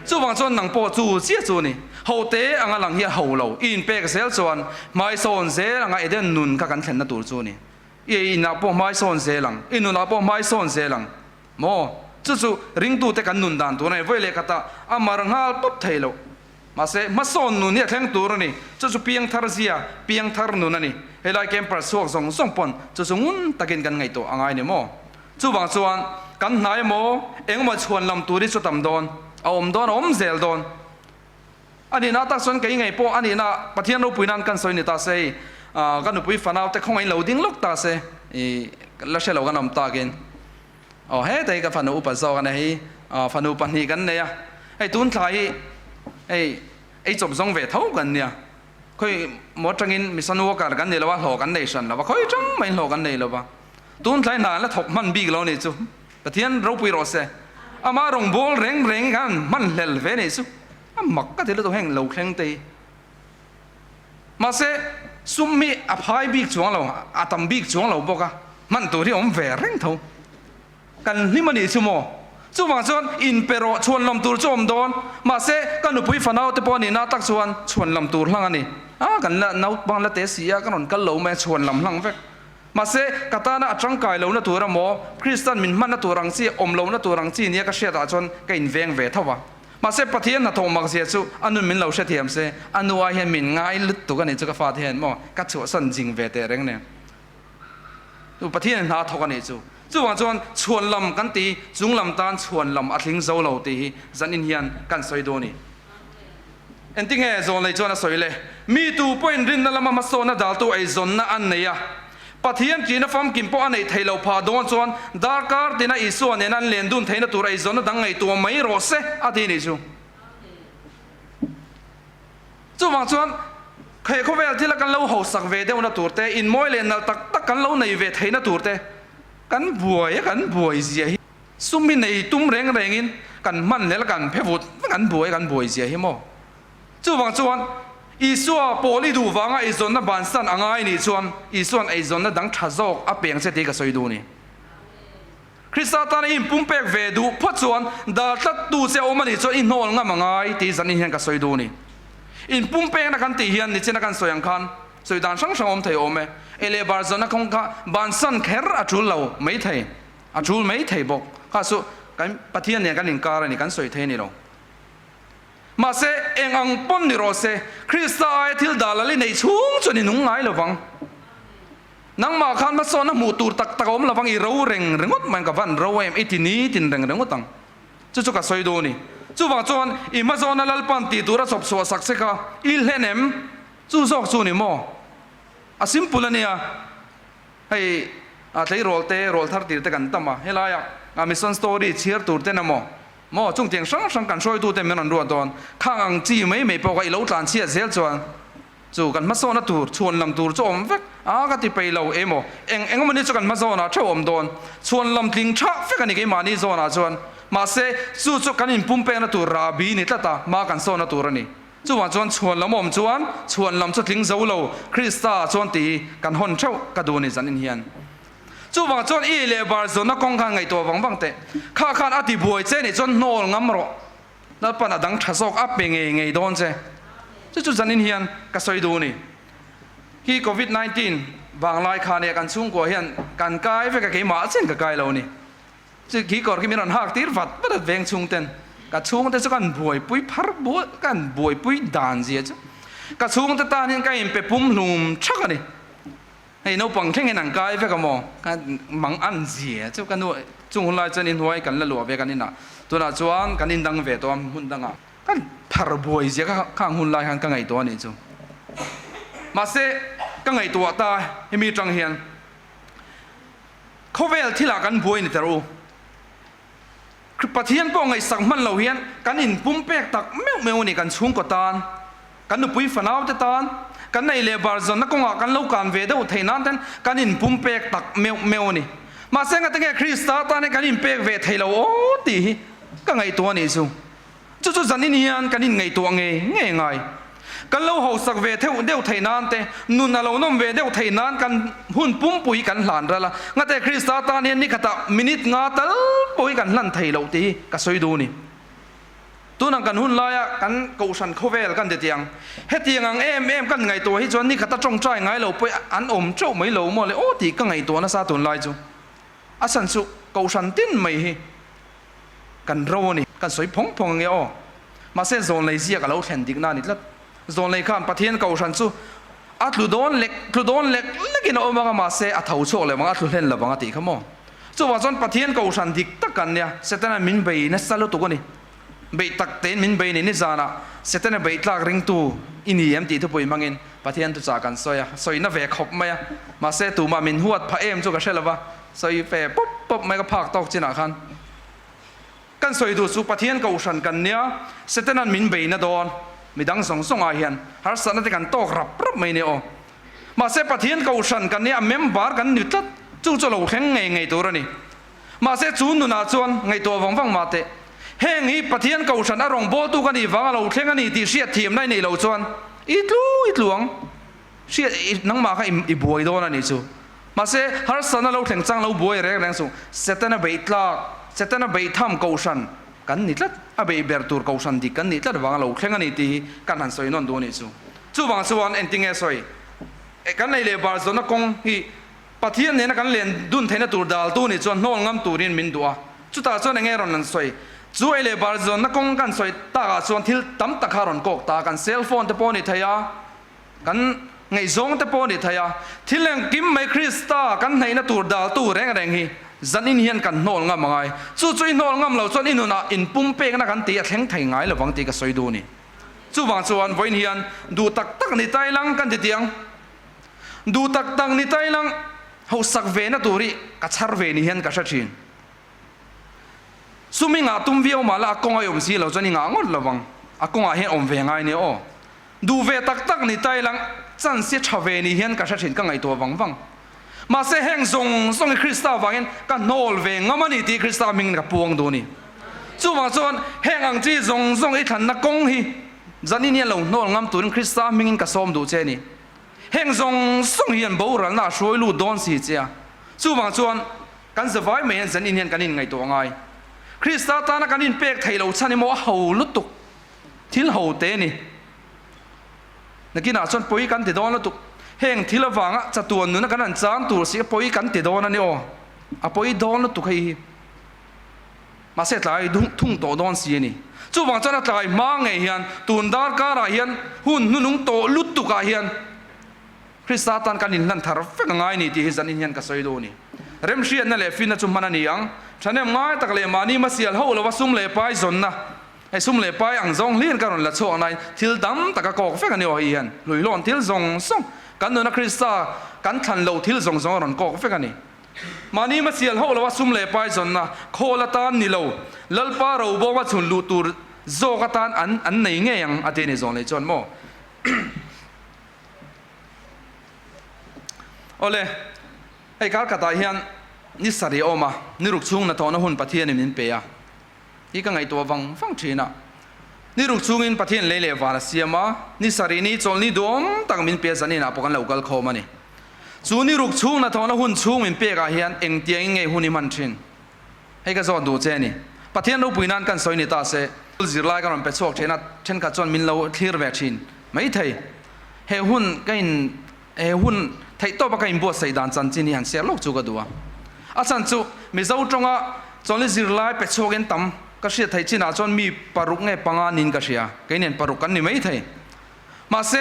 Speaker 1: จู่บางจวนหนังโปจู่เสียจู่นี่เขาเตะอังหลังเฮียเขาเราอินเปกเซลจวนไม่โซนเซลังไอเดนนุนกันเข็นนั่นตัวจู่นี่อินนับพวกไม่โซนเซลังอินนุนนับพวกไม่โซนเซลังโมจู่ริงตูเตกันนุนดานตัวนี้เวลาตาอามารังฮาลปุ๊บไทยเรามาเสมาโซนนุนเนี่ยแข่งตัวนี่จู่เพียงทาร์เซียเพียงทาร์นุนนี่เฮลัยเกมปรัสวกส่งปนจู่งุนตะกินกันไงตัวอังไงเนี่ยโมจู่บางส่วนกันไหนโมเอ็งมาชวนลำตัวที่จุดต่ำโดนเอาอมโดนอมเซลโดนอันนี้น่าตักส่วนกันยังไงพออันนี้น่าปะเทียนเราปุยนันกันสวยนี่ตาเซกันปุยฝันเอาแต่คงไอ้เราดิ้งลุกตาเซแล้วเชลเรากันนำตากินอ๋อเฮ้แต่กับฝันอุปสรรคกันให้ฝันอุปนิกันเนี่ยไอ้ตุนไทยไอ้จบทรงเวทเท่ากันเนี่ยค่อยหมดจังอินมิสันวกันเนี่ยแล้วว่าหลอกกันได้ฉันแล้วว่าค่อยจังไม่หลอกกันได้แล้วว่าตุนไทยนานแล้วถกมันบีกเราเนี่ยจู่ปะเทียนเราปุยรอเซอามารงโบลเร่งกันมันเล่นเวนิสุมักก็ที่เราต้องแห่งเราแข่งตีมาเสซุมมีอภัยบีกจวงเราอาตัมบีกจวงเราบอกอะมันตัวที่ผมแหวเร่งเท่ากันนี่มันอีชั่วโมงจู่บางส่วนอินเปโรชวนลำตัวจมโดนมาเสกันอุปฝันเอาแต่ปอนี่น่าตักชวนลำตัวหลังอันนี้กันละนาบางละเตสียกันนกันเหลวแม่ชวนลำหลังเวกมาเสกตานะจังกายเหลวนะตัวระโมคริสตันมินมันนะตัวรังซีอมเหลวนะตัวรังซีเนี่ยก็เสียตาจนก็อินเวงเวทว่ามาเสปะเทียนนะทงมักเสียจู่อันนู้นมินเราเสียเทียมเสอันนู้นว่าเห็นมินง่ายลึกตัวกันนี่จะก็ฟาเทียนมั่งกัดชัวสันจิงเวทเร่งเนี่ยตัวปะเทียนหาทกันนี่จู่ว่าจวนชวนลำกันตีจุงลำตานชวนลำอัดลิงเจ้าเราตีจันอินเฮียนกันสวยโดนี่เอ็นติ้งเอโซนเลยจวนน่ะสวยเลยมีตัวพอยน์รินนั่นละมาโซนน่ะดาลตัวไอโซนน่ะอันเนี่ยปะเทียนจีน่ะฟังกินพออันไหนไทยเราพาโดนจวนดาร์การ์ดิน่ะอีส่วนเนี่ยนั่นเลียนดุนไทยน่ะตัวไอโซนน่ะดังไงตัวไม่รอเสอาทินี่จู่ว่าจวนใครเขาเวลที่ละกันเราหัวสักเวเดียวน่ะตัวเตอินมอยเลนน่ะตักกันเราในเวทไทยน่ะตัวเตกันบวยเสียซุ่มมินในตุ้มแรงอินกันมันเนี่ยละกันเพื่อวุฒกันบวยเสียหิมอจู่บางส่วนอีส่วนโพลีดูฟังไอ้ส่วนนั้นบานสันอ่างไอ้นี่ส่วนอีส่วนไอ้ส่วนนั้นดังชาโซกอับเปียงเสตีกับสวยดูนี่คริสต์ตานอินปุ่มเปกเวดูพัดส่วนดาตัดดูเสียอมันนี่ส่วนอินโนลง่ะมังไงตีสันนี่เห็นกับสวยดูนี่อินปุ่มเปกนักกันตีเฮียนนี่เช่นนักกันสวยยังคันสวยด่านช่างอมไทยอมเอเลบาร์ซอนนักคงกะบานสันแคร์อัจฉริเราไม่ไทยอัจฉริไม่ไทยบอกข้าสุกันปะเทียนเนี่ยกันลิงการนี่กันสวยไทยนี่เรามาเสเองอังปนนี่รอเสคริสต์ไอทิลดาลลิในชุ่งจนนี่นุ่งไงระวังนังมาคันมาโซนมูตูตักอมระวังอีเราเร่งงดมันกับวันเราเอ็มอิตินี้ตินเร่งงดตังจู่กับสวยดูนี่จู่ว่าจวนอีมาโซนลัลปันตีตัวระสบสวสักเสกอิลเฮนเอ็มจู่ซอกจู่นี่โมอาซิมปุลเนี่ยให้ à thấy roll thar tir te kan tama helaya a mission story cheer tur te namo mo chung tiang sang kan soi tu te men an ru don khang ang chi mai po ka ilo tlan chia zel chuan chu kan ma so na tur chuan lam tur chu om vek a ka ti pe lo emo eng mani chu kan ma zo na tho om don chuan lam tling tha vek ani ke mani zo na chuan ma se chu kan in pum pe na tur ra bi ni tlata ma kan so na tur ani chu wa chuan chuan lam om chuan lam chu tling zo lo krista chuan ti kan hon thau ka du ni zan in hian chu wa chuan i le bar zo na kong khan ngai to wang te kha khan ati buai che ni chuan nol ngam ro na pa na dang thasok a pe ngei don che chu zan in hian ka soi du ni hi covid 19 wang lai kha ne kan chung ko hian kan kai ve ka ke ma chen ka kai lo ni chu ki kor ki mi ron hak tir vat ba veng chung ten ka chung te chu kan buai pui phar bu kan buai pui dan ji chu ka chung te ta hian ka im pe pum hlum thak ani hei no pang theng hen kai ve ka mo kan mang an ji chu kan no chung lai chen in huai kan la lo ve kan ina tu na chuan kan in dang ve to hun danga kan phar buai ji ka hun lai han ka ngai to ni chu ma se ka ngai to ta hi mi tang hian khovel thila kan buai ni teru pathian po ngai sak man lo hian kan in pum pek tak meu ni kan chung ko tan kan nu pui fanau te tan kan nei le bar zon na konga kan lo kan ve deuh theinan ten kan in pum pek tak meu ni ma senga te nge krista ta ne kan in pek ve theilo o ti ka ngai to ni chu zanin hian kan in ngai to nge ngai kan lo ho sak ve theu deuh theinan te nun na lo nom ve deuh theinan kan hun pum pui kan hlan ra la nga te krista ta ne ni khata minute nga tal pui kan hlan theilo ti ka soi du ni tu nang kan hun laya kan ko san khovel kan de tiang hetiang ang em kan ngai to hi chuan ni khata tong trai ngai lo pui an om chau mai lo mo le o ti ka ngai to na sa tun lai chu asan chu ko san tin mai hi kan ro ni kan soi phong nge o ma se zon lai zia ka lo thlen dik na ni tlat zon lai khan pathian ko san chu a tlu don lek lekin o ma ma se a thau cho le ma tlu hlen la banga ti khamo chu wa zon pathian ko san dik tak kan nia setana min bei na salo tu ko ni bei tak ten min bei ni zana setana bei tlak ring tu ini em ti tu poi mangin pathian tu cha kan soi na ve khop maya ma se tu ma min huat pha em chu ka shelawa soi fe pop mai ka phak tok china khan kan soi du su pathian ko san kan nia setana min bei na don midang song a hian har sana te kan tok rap mai ne o ma se pathian ko san kan nia member kan ni tat chu lo kheng ngai tu ra ni ma se chu nu na chuan ngai to wang ma te heng hi pathian ko san arong bol tu kan ni wang lo thleng ani ti sia thiam nai nei lo chuan itluang sia nang ma kha i buai do na ni chu ma se har sana lo thleng chang lo buai rek reng su setana bei tham ko san kan ni tlat a bei ber tur ko san di kan ni tlat wang lo thleng ani ti kan han soi non do ni chu wang chuan ending e soi kan nei le bar zon na kong hi pathian ne na kan len dun theina tur dal tu ni chuan nol ngam turin min duwa chu ta chuan nge ron nan soi chu ele bar zon na kong kan soi ta ga chuan thil tam tak haron kok ta kan cell phone te pon ni thaya kan ngai zong te pon ni thaya thileng kim mai krista kan nei na tur dal tu reng hi zanin hian kan nol ngam ngai chu nol ngam lo chuan inuna in pum pe na kan ti a thleng thai ngai lo wang ti ka soi du ni chu wang chuan voin hian du tak ni tai lang kan ti tiang du tak ni tai lang ho sak ve na turi ka char ve ni hian ka sha thin sumi nga tum viau mala kong ayom si lo chani nga ngot lawang akonga hian om ve ngai ni o du ve tak ni tai lang chan se tha ve ni hian ka sha thin ka ngai to wang ma se heng song krista wangin ka nol ve ngamani ti krista ming ka puang do ni chu wang chuan heng ang chi zong i than na kong hi zani ni lo nol ngam tun krista ming ka som du che ni heng song hian bo ral na shroi lu don si chia chu wang chuan kan zawai me zani hian kan in ngai to ngai krista ta na kan in pek thailo chani mo ho lutuk thil ho te ni nakina chuan poi kan ti don lutuk heng thila wanga chatuan nu na kan an chang tur si poi kan ti don ani o a poi don lutuk hi ma se tlai thung to don si ni chu wang chana tlai ma nge hian tun dar ka ra hian hun nunung to lutuka hian krista tan kan in lan thar fe ngai ni ti zan in hian ka soi do ni rem hriat na le fin na chu mana ni ang thanem ngai tak le mani ma sial ho lo wasum le pai zon na ai sum le pai ang zong lien ka ron la chok nai thil dam taka kok fe kan o hian lui lon thil zong song kan no na krista kan than lo thil zong ron kok fe kan ni มานี่มาเสียลเขาเราว่าซุ่มเล่ไปจนนะโคละตานนี่เราลลป้าเราบอกว่าชุนลูตูโจกตานอันไหนเงี้ยยังอาทิตย์นี้จนเลยจนโมโอเลยไอ้การกระต่ายเฮียนนิสัยออกมานี่รุกชุ่งนะทอนหุ่นปะเทียนนี่มันเปียอีกไงตัวฟังชีนะนี่รุกชุ่งอินปะเทียนเล่ๆวาลเสียมานิสัยนี้จนนี่ดวงตั้งมันเปียสันนี่นะพวกกันเหล่ากัลโคมานี่จูนี่รุกชุ่งนะทอนหุ่นชุ่งมันเปียกาเฮียนเอ็งเตียงไงหุ่นนี่มันชินให้ก็จอดดูเจนี่ปะเทียนเราปุยนันกันสอยนี่ตาเสจิรไลกันมันเป็นโชคเช่นนั้นเช่นกับจนมินเราคลียร์แวชินไม่ไทยเฮหุ่นกันเฮหุ่นไทยตัวปะกันบัวใส่ด่านจันจีนี่หันเสียโลกจูกันดูอาจารย์จูมิเจ้าจงอ่ะจนจิรไลเป็นโชคกันตั้มก็เสียไทยจีน่าจนมีปารุกไงปังอานินก็เสียกันเนี่ยปารุกกันนี่ไม่ไทยมาเส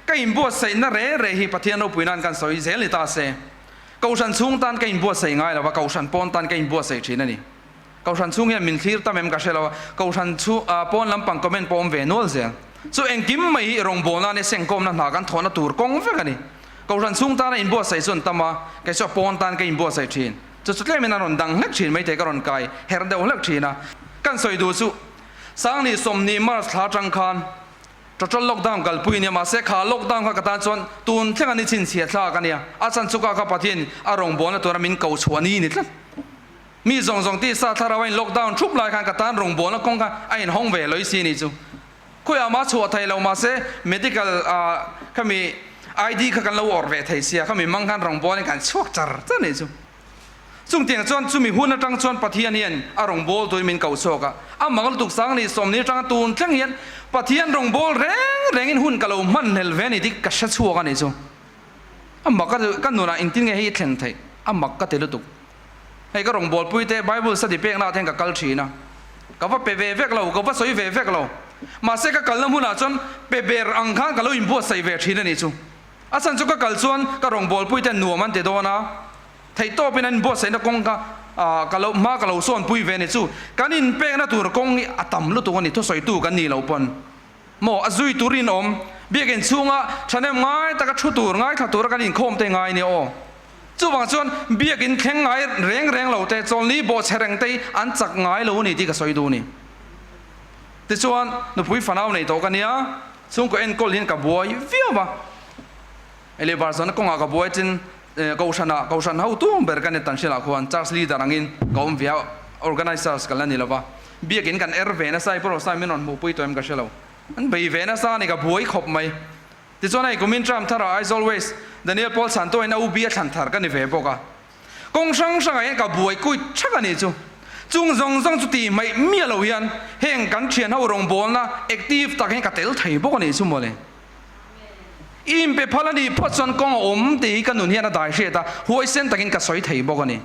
Speaker 1: กันบัวใส่น่าเร่ฮีปะเทียนเราปุยนันกันสอยเซลิตาเสเขาฉันชุ่งตันกันบัวใส่ง่ายแล้วว่าเขาฉันปอนตันกันบัวใส่ชินนี่เขาฉันชุ่งเนี่ยมินคลีร์ตั้มเอ็มก็เสียแล้วว่าเขาฉันชุ่งปอนลำปังก็เป็นปอมเวนัวเสียส่วนเอ็งกิมไม่รองโบนันเนี่ยเสียงกอมนั่นหากันถอนตัวกงเฟกันนี่เขาฉันชุ่งตันอินบัวใส่ส่วนตั้มว่าแกชอบปอนตันกันอินบัวใส่ชินจุดๆเลยมันนอนดังเล็กชินไม่แต่ก็รอนไกลเฮร์เดวเล็กชินนะกันสอยดูสุสังนี่สมนี่มาสลาจังคานจะล็อกดาวน์กันปุยเนี่ยมาเสกขาล็อกดาวน์กันตาจนตูนเท่ากันนี่ชินเสียท่ากันเนี่ยอาจารย์สุกากับปะเทียนอารมณ์บอลตัวนั้นมินเก่าชวนี่นี่ละมีสองที่สาธารณะล็อกดาวน์ชุบลายกันกันตารงบอลแล้วกงกันไอ้ห้องเวลอยซีนี่จูคุยอามาชัวไทยเรามาเส medical เขามี ID กันเราออกเวทไทยเสียเขามีมังกันรงบอลในการชกจัดจ้านี่จูจุงเตียงจวนจุมีหุ่นจังจวนปะเทียนเนี่ยอารมณ์บอลตัวมินเก่าชกอะมังกรตุกสังนี่สมนี่จังตูนจังเฮียนปะเทียนรงบอลแรงอินหุ่นกะเรามันเฮลเวนี่ที่กัชชัวกันนี่จูมักก็นูน่ะอินทิงให้เทนไทยมักก็เตลุตุกให้ก็รงบอลปุยเตไบเบิลสติเปียกน่าแทงกับกัลชีนะก็ว่าเปเวเวกเราก็ว่าสวยเวเวกเรามาเสกกัลน้ำหุ่นอ่ะจนเปเบร์อังคารกับเราอินบัวใส่เวชีนั่นนี่จูอาจารย์จุกกัลชวนก็รงบอลปุยเตนัวมันเตโดนะไทยโตเป็นอันบัวใส่นักกงก็เรามาก็เราส่วนปุยเวนี่จูการอินเปียกน่าตัวกงนี่ต่ำลุตัวนี่ทุสอยตู้กันนี่เราปนหมอจุยตุรินอมเบียกินช่วงฉันเนี่ยง่ายแต่ก็ชุดตัวง่ายถ้าตัวกันอินโคมแต่ง่ายเนี่ยโอจู่บางส่วนเบียกินแข็งง่ายแรงเราแต่จนนี้บ่เชรงแต่อันจักง่ายเรานี่ที่ก็สอยดูนี่แต่ส่วนหนูพูดฝันเอาในตัวกันเนี่ยช่วงก็เอ็นก็เลี้ยงกับบัวอยู่เบี้ยวป่ะไอ้เลี้ยบาร์ซอนก็งากับบัวจริงเขาชนะเขาตู้เบิร์กันเนี่ยตั้งชื่อละคนจัสลีดารังอินเขาเบี้ยว organizers กันแล้วนี่ละป่ะเบียกินกันเวนะใส่เพราะใส่ไม่นอนหมู่ปุ้ยตัวเองก็เชื่อเราอันไปเวนะซานี่กับบัวขบไหมที่ส่วนไหนกูมินทรัมทารา as always ดานิเอลพอลสันโตเอ็นเอาเบียฉันทาร์กันนี่เวปกะกงช่างไอ้กับบัวกุยชักกันนี่จูจุงจุตีไม่มีเราเฮียนเฮงกันเชียนเขาลงบอลนะ active ตักให้กับเตลไทยปกนี่จูโมเลยอิมเปพลันดีพอดส่วนกงตีกันหนุนเฮียนได้เสียตาหัวเส้นตักให้กับสอยไทยปกนี่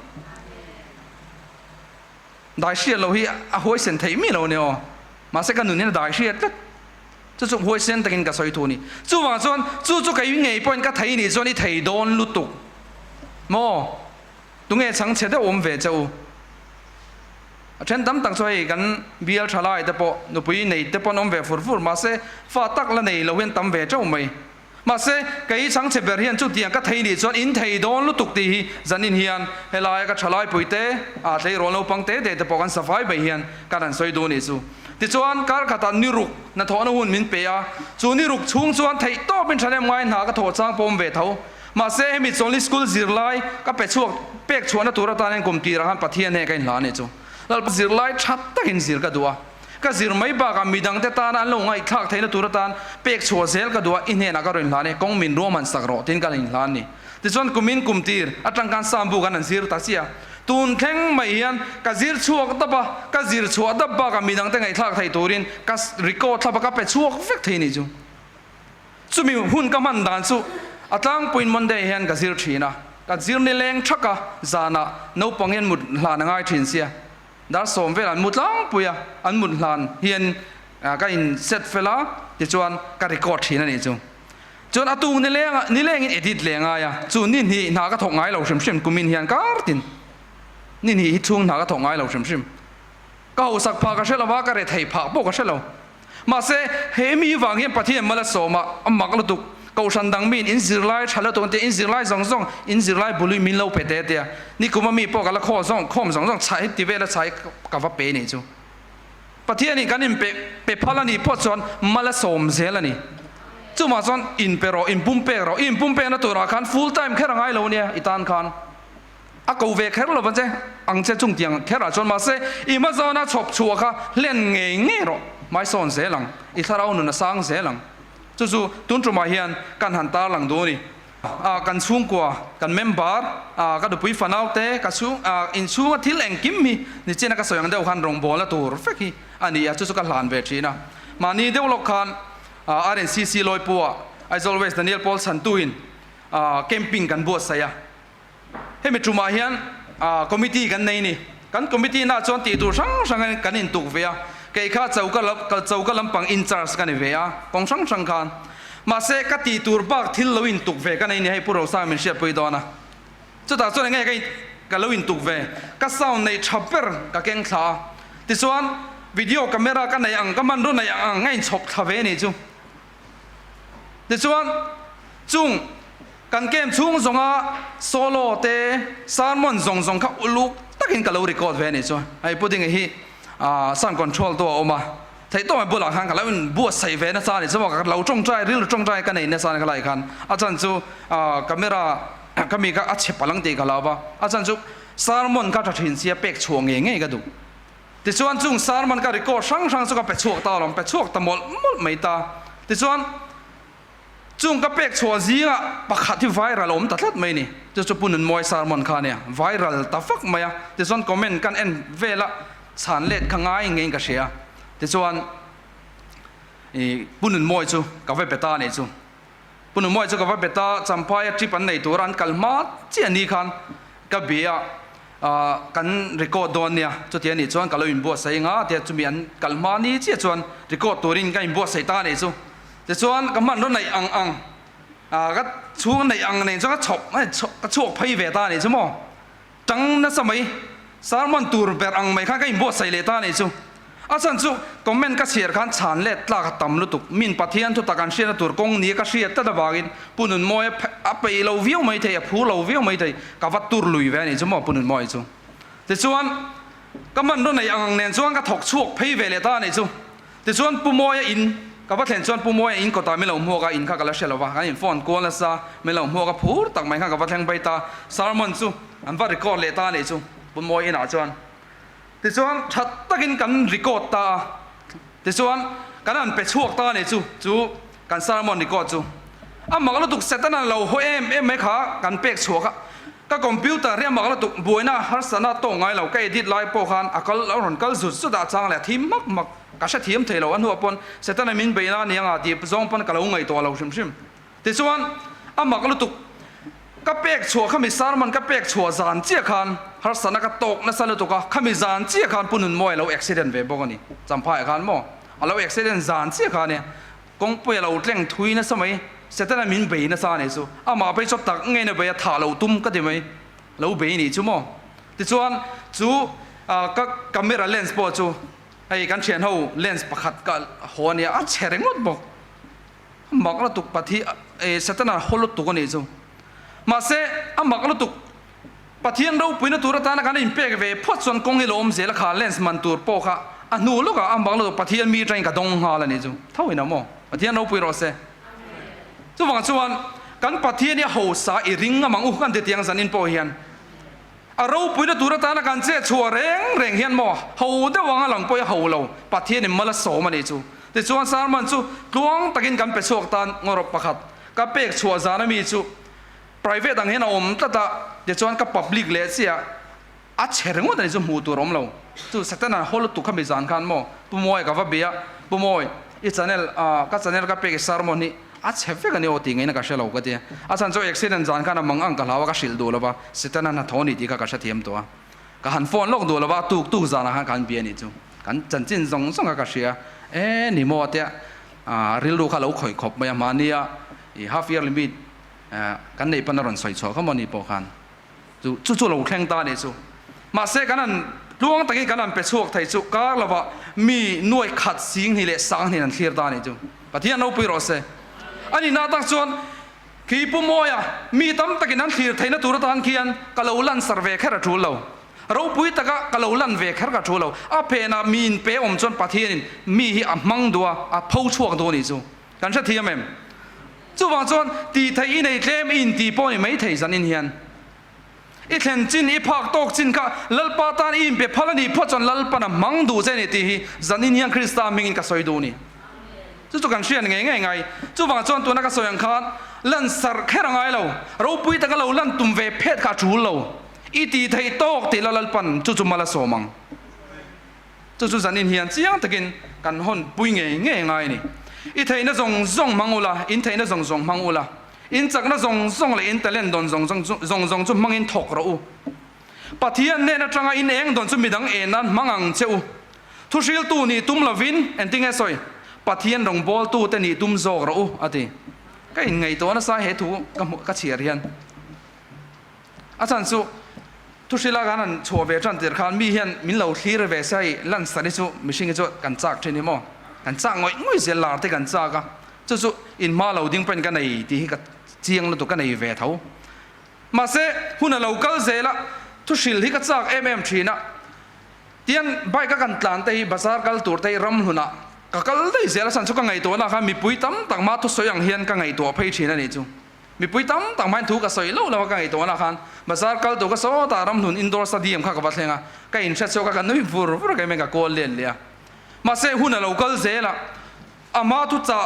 Speaker 1: ได้เสียเราเฮียหัวเส้นไทยมีเราเนี่ยมาเสกันหนุนเฮียนได้เสียจู่หัวเส้นตักให้กับสอยตัวนี่จู่ว่าส่วนจู่กับยังไงปนกับไทยนี่ส่วนนี้ไทยโดนลุตุโมตรงนี้สังเกตได้อมเวเจ้าเช่นตั้มตั้งใจกันเบียร์ชาลายแต่พอหนูไปในแต่พอน้องเวฟูมาเสฟ้าตักละในเราเห็นตั้มเวเจ้าไหมมาเสก็อีสังเกตเบรียนจุดเดียงก็ไทยนี่ส่วนอินไทยโดนลุตุกตีจันอินเฮียนเฮลายก็ชาลายปุยเตะไทยโรนเราปังเตะแต่พอกันสบายไปเฮียนการสวยดูนี่สู้ที่ส่วนการขัดนิรุกนั่นทอนหุ่นมินเปียส่วนนิรุกชุ่งส่วนไทยโตเป็นชาเลมไงหาก็โถจ้างปมเวทเขามาเสให้มิดส่วนลิสกุลจิรไลก็ไปช่วงเป๊กชวนตัวเราตาเนี่ยกลมตีระหันปะเทียนเนี่ยกันหลานเนี่ยจูแล้วจิรไลชัดตะกินจิรก็ดัวก็จิรไม่บากมีดังแต่ตานั้นลงไอ้ข้าไทยตัวเราตาเป๊กชวนเซลก็ดัวอินเฮนักก็เรื่องหลานเนี่ยกงมินรัวมันสักรอทิ้งกันหลานนี่ที่ส่วนกุมินกุมตีอัตรังการสามบุกันนั่นจิรตัดเสียตูนแข็งไม่เฮียนก็จิรชัวก็ดับปะก็จิรชัวดับปะก็มีดังแต่ไอ้ข้าไทยตัวรินก็ริโก้ทับปะก็ไปชัวก็เฟกเทนี่จูจู่มีหุ่นก็มันด่านจู่อัตลังปุ่นมันได้เห็นกับซิร์ชีนะกับซิร์นี่แรงชักกะจานะนูปังเห็นมุดหลานง่ายทิ้งเสียดาร์สมเวลามุดลังปุยอันมุดหลานเห็นก็อินเซตเวลาที่จวนก็รีคอร์ดทีนั่นเองจวนอัตูนี่แรงอินเอดิตแรงไงจู่นี่หน้าก็ถกง่ายเราชิมกุมินเห็นการ์ดินนี่ฮิตช่วงหน้าก็ถกง่ายเราชิมก็เอาสักพักก็เชื่อว่าก็เรทไทยพักพวกก็เชื่อเรามาเสเฮมีวางเห็นปะเทียนมาละโสมาอัมมักละตุก câu sanh đăng min in zir lai chả là tuần tiền in zir lai zong in zir lai bului min lâu bể tia ni cũng mà mi bỏ cái là kho zong chạy thì về là chạy cả vấp bể này chúประเทศนี้กันอินเปพลานี่พอจวนมาละสมเสียละนี่จู่มาจวนอินเปรออินปุ่มเปรออินปุ่มเปนะตัวราคัน full time แค่ร่างไงเราเนี่ยอีตานคันอากูเวแค่เราบันเจอังเจจุงเตียงแค่เราจวนมาเสอีมาจวนน่ะชอบชัวค่ะเล่นเงี้ยหรอไม่สอนเสียหลังอีถ้าเราหนุนสร้างเสียหลังจู่ตุนจุมาเฮียนกันหันตาหลังดูนี่กันช่วงกว่ากันเมมเบอร์ก็ดูปุยฟันเอาเตะกันช่วงอินช่วงที่แหล่งกิมมีนี่เจนักสอยางเดียวกันรองบอลละตัวรถไฟกี้อันนี้จู่กันหลานเวทีนะมานี่เดียวลูกคันRNCC ลอยปัว as always Daniel Paul สันตุนแคมปิ้งกันบัวเสียให้มีจุมาเฮียนคอมมิตี้กันในนี่กันคอมมิตี้น่าจวนตีตัวช่างกันอินตุกเวียเกี่ยข้าเจ้าก็ลำปังอินชาร์สกันเวียกองช่างกันมาเสกตีตัวบักทิลลวินตุกเวกันในนี้ให้พวกเราสร้างมันเชียร์ไปดอนะจะตัดส่วนยังไงกันลวินตุกเวก็สาวในชับเปอร์ก็เก่งขาที่ส่วนวิดีโอคาเมรากันในอังก็มันรู้ในอังง่ายชกทเวนี่จูที่ส่วนจุงกันเกมช่วงส่งโซโล่เตสารมันส่งเขาลุกตักอินกันเรารีคอร์ดเวนี่จูไอ้พูดถึงไอ้สั่งคอนโทรลตัวออกมาthấy tôi buồn lạc hàng cả mình buồn say về nó sao để cho mọi người lâu trong trai riêng trong trai cái này nó sao cái lại kan ajan chu camera kami ka achhe palang te kala ba ajan chu sarmon ka thathin sia pek chuang nge ka du ti chuan chung sarmon ka record sang chu ka pe chuak ta lom pe chuak ta mol mai ta ti chuan chung ka pek chuak zinga pakhat hi viral om ta thlat mai ni chu punun moi sarmon kha ne viral ta fak maya ti chuan comment kan en vela chan let khangai nge ka siaที่ส่วนปุ่นมวยจูกับเวเปต้าเนี่ยจูปุ่นมวยจูกับเวเปต้าจำพายทริปอันในตัวรันกัลมาเจียนี่คันกับเบียกันรีคอร์ดตัวเนี่ยจุดที่นี่จวนกัลวินบัวใส่งาเดี๋ยวจะมีอันกัลมานี่เจียจวนรีคอร์ดตัวรินกันบัวใส่ตาเนี่ยจูที่ส่วนกับมันรถในอังก็ช่วงในอังเนี่ยจวนก็ฉกก็ฉกพายเวต้าเนี่ยจูมั้งจังนั่นสมัยสารมันตูร์เปิดอังไม่ข้างกันบัวใส่เลต้าเนี่ยจูอาจารย์จู่คอมเมนต์ก็เสียกันฉันเล็ดลากต่ำลุตุกมินปะเทียนทุตกันเสียตัวกงนี้ก็เสียแต่ละบากินปุ่นมวยไปเราวิวไม่ได้ผู้เราวิวไม่ได้กับวัตถุลุยแวนนี่จู่มั้งปุ่นมวยจู่แต่ส่วนก็มันรู้ในอังเนี่ยส่วนก็ถกชวกพี่เวเลต้านี่จู่แต่ส่วนปุ่นมวยอินกับว่าเห็นส่วนปุ่นมวยอินก็ตายไม่เราหัวก็อินข้าก็แล้วเสียแล้วว่าไอ้ฟอนกวนละซะไม่เราหัวก็พูดตักไม่ข้ากับว่าแทงใบตาสารมันจู่อันว่ารีคอร์ดเลต้านี่จู่ปุ่นมวยอินอาจารย์ที่ส่วนชัดตะกินกันรีคอร์ดตาที่ส่วนกันนั่นไปช่วงตาเนี่ยจู่กันสารมันรีคอร์ดจู่มักเราถูกเซตนั้นเราหัวไม่ขากันเป็กช่วงก็คอมพิวเตอร์เรียกมักเราถูกบวยนะฮัสนาตรงไงเราใกล้ดิดไลน์โปรคันเราหนุนก็สุดาจังแหละทีมมักก็ใช้ทีมเทเราอันหัวปนเซตนั้นมินไปนะเนี่ยที่จงปนก็เราไงตัวเราชิมที่ส่วนมักเราถูกก็เป็กชัวข้ามีสารมันก็เป็กชัวจานเจี๊ยคันฮัสนาก็ตกนั่นสารตุกะข้ามีจานเจี๊ยคันปุ่นมวยเราอุบิเหตุเว็บบอกนี่จำพายคันมั้งเราอุบิเหตุจานเจี๊ยคันเนี่ยกงไปเราเร่งทุยนั่นสมัยเสร็จแล้วมินเบย์นั่นสารนี่สู้มาไปชอบตักเงี้ยเนี่ยไปถ่าเราตุ้มก็ได้ไหมเราเบย์นี่จู่มั้งที่ส่วนจู่ก็กล้องเมราเลนส์ปอจู่ไอ้กันเชียนเขาเลนส์ประคัดก็หัวเนี่ยเฉยงหมดบอกมักเราตุกปะที่เสร็จแล้วหัวเราตุกนี่จู่มาเสมักเราตุกปะเทียนเราปุ่นตัวตานักการอินเปกเวพอดส่วนกงให้ลมเสียละขาเลนส์มันตัวโปค่ะนูลูกมักเราปะเทียนมีใจกระดงหาละนี่จู่เท่าไหร่นะมั้งปะเทียนเราปุ่นเราเสจู่ฟังส่วนกันปะเทียนเนี่ยหัวสายริงมังอุกันเตียงสันนินโปเฮียนเราปุ่นตัวตานักการเจ้าชัวเร่งเฮียนมั้งหัวเดี๋ยววางหลังปอยหัวเราปะเทียนเนี่ยมันละโสมันนี่จู่แต่ส่วนสารมันจู่ลวงตะกินกันไปสวกตานงรบประคัดกับเป็กชัวจานมีจู่private ต่างเห็นเอาแต่เดี๋ยวจวนกับ public เลยเสียเฉยงว่าแต่จะมูตัวรมเราจู่สักแต่นั้นฮอลตุกขมิจานขันมั้งปุ่มมวยกับว่าเบียปุ่มมวยอีชแนลก็ชแนลก็เป็นสารมันนี่เฉยกันนี่โอติงไงนะก็เชลล์ก็ดีอาจารย์จะ accident จานขันมังอังกลาวก็ชิลดูแล้วว่าสักแต่นั้นทอนี่ที่ก็เชื่อมตัวก็หันโฟนลงดูแล้วว่าตุกจานขันเบียนี่จู่กันจันจินส่งก็เชื่อนี่มัวเตะริลดูเขาเราคอยขบมาอย่างมานี่half year limitกันในปนรอนสอยชัวเขามันนี่ปอคันจู่เราแข่งตาเนี่ยจู่มาเสกันนั้นล่วงตะกี้กันนั้นไปช่วงไทยจู่ก็เราว่ามีหน่วยขัดสิ่งนี่แหละสังนี่นั่นเคลียร์ตาเนี่ยจู่ปะที่เราไปรอเส อันนี้น่าตักชวนขี้ปุ่มโอยมีตั้มตะกินนั้นที่ไทยนัตุรตานเขียนกะเลาลันสร์เวแค่ระทูเราเราปุยตะกะเลาลันเวแค่ระทูเราเพน่ะมีนเปอมจนปะเทียนมีฮิมังดัวพูช่วงตัวนี้จูกันเชื่อเทียมเอ็มจูว่าจนตีไทยในเล่มอินตีปอนี่ไม่ไทยสันนิเฮียนอีเทนจินอีพักตกจินกะลลปาตานอินเปพลนี่พอจนลลปานะมังดูเจนี่ตีฮิสันนิเฮียนคริสต์มิงอินกะสอยดูนี่จู่กันเชียนไงจู่ว่าจนตัวนักสอยอังคารลันสร์แค่ไงเราปุยตะกะเราลันตุ่มเวเพศกะจูเราอีตีไทยตกตีลลปันจู่มาละโสมังจู่สันนิเฮียนเสียงตะกินกันหนปุยไงนี่อีไทยน่ะซงมังอุลาอินไทยน่ะซงมังอุลาอินจากน่ะซงเลยอินเตเลนดอนซงจุมังอินถกเราปัทยันเนี่ยน่ะจังอินเองดอนจุมีดังเอ็นนั้นมังอังเจ้าทุชิลตูนี่ตุ้มลาวินเอ็นติงเอสอยปัทยันรองบอลตูแต่นี่ตุ้มโซกเราอะทีก็อินไงตัวน่ะสาเหตุก็เฉียดเฮียนอาจารย์สุทุชิลากันนั้นชัวเวจันเดียร์คานมีเฮียนมินเหล่าที่เรเวใส่ลั่นสันนิสุมิชิงจุกันจากเทนิโมกันจากง่อยเสียหลาดที่กันจากอ่ะจู่อินมาเราดิ้งเป็นกันในที่กับเจียงเราตัวกันในเวทเขามาเสหุ่นเราเกลเซละทุชิลที่กับจากทีน่ะเตียนใบกันตานเตยบาซาร์กัลตัวเตยรำหุ่นอ่ะกัลเตยเสียละสันสุกันไงตัวนะครับมีปุยตั้มต่างมาทุสยังเฮียนกันไงตัวเพชีนั่นนี่จู่มีปุยตั้มต่างมาถูกกับสอยเล่าแล้วกันไงตัวนะครับบาซาร์กัลตัวก็โซ่ตารำหุ่นอินดอร์สตาเดียมข้ากับวัดเลงอ่ะก็อินเชสโซกันนุ่ยฟูร์กันเมกะโกลเลนเลยมาเสหุ่นเราเกลเซละอามาทุจ่า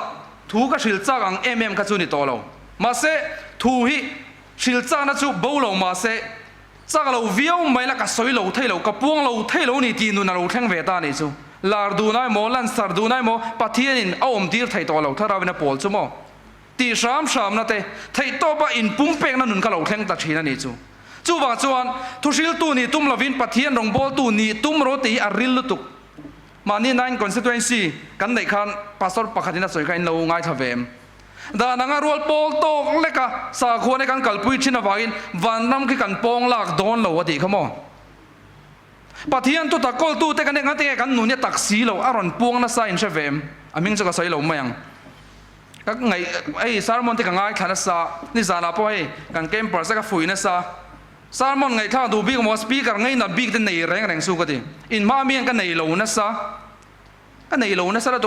Speaker 1: ถูกชิลจากอังกับจูนี่ตัวเรามาเสถูกฮิชิลจากนั่นจูบ่เรามาเสจากเราวิวไม่ละกับสอยเราเทเรากับพวงเราเทเรานี่ตีนุนเราแข่งเวตานี่จูลาร์ดูนายโมลันสร์ดูนายโมปะเทียนินเอาดีร์ไทยตัวเราถ้าเราเป็นปอลจูโมตีสามนั่นเตไทยตัวปะอินปุ่มเป็กนั่นนุนกับเราแข่งตัดชีนั่นนี่จูว่าจวนทุชิลตูนี่ตุ้มลาวินปะเทียนรองบอลตูนี่ตุ้มโรตีอาริลลุตุกมานี่นั่น constituency กันในคันพาสปอร์ตปะขันนัดสวยกันเราง่ายทวีมดานังรัวโปลโตเล็กะสาควในการกัลปุยชินาวากินวันนั้นคือกันปองหลักโดนเราดีขโมปะเทียนตัวตะโกลตัวแต่กันเนี่ยกันหนุนเนี่ยตักสีเราอารอนปองน่ะใส่อินเชฟเวมอามิงจะก็ใส่เราไม่ยังก็ไงไอ้ซาร์มอนที่กันง่ายขันนัสซานี่ซาลาพ่อกันเกมปอร์สักฝุ่ยนัสซาซาร์มอนไงถ้าดูบิ๊กมอสปีกันไงน่ะบิ๊กแต่ในแรงสู้กันดิอินมาเมียงกันในเรานัสซากันในเรานัสซาแล้ว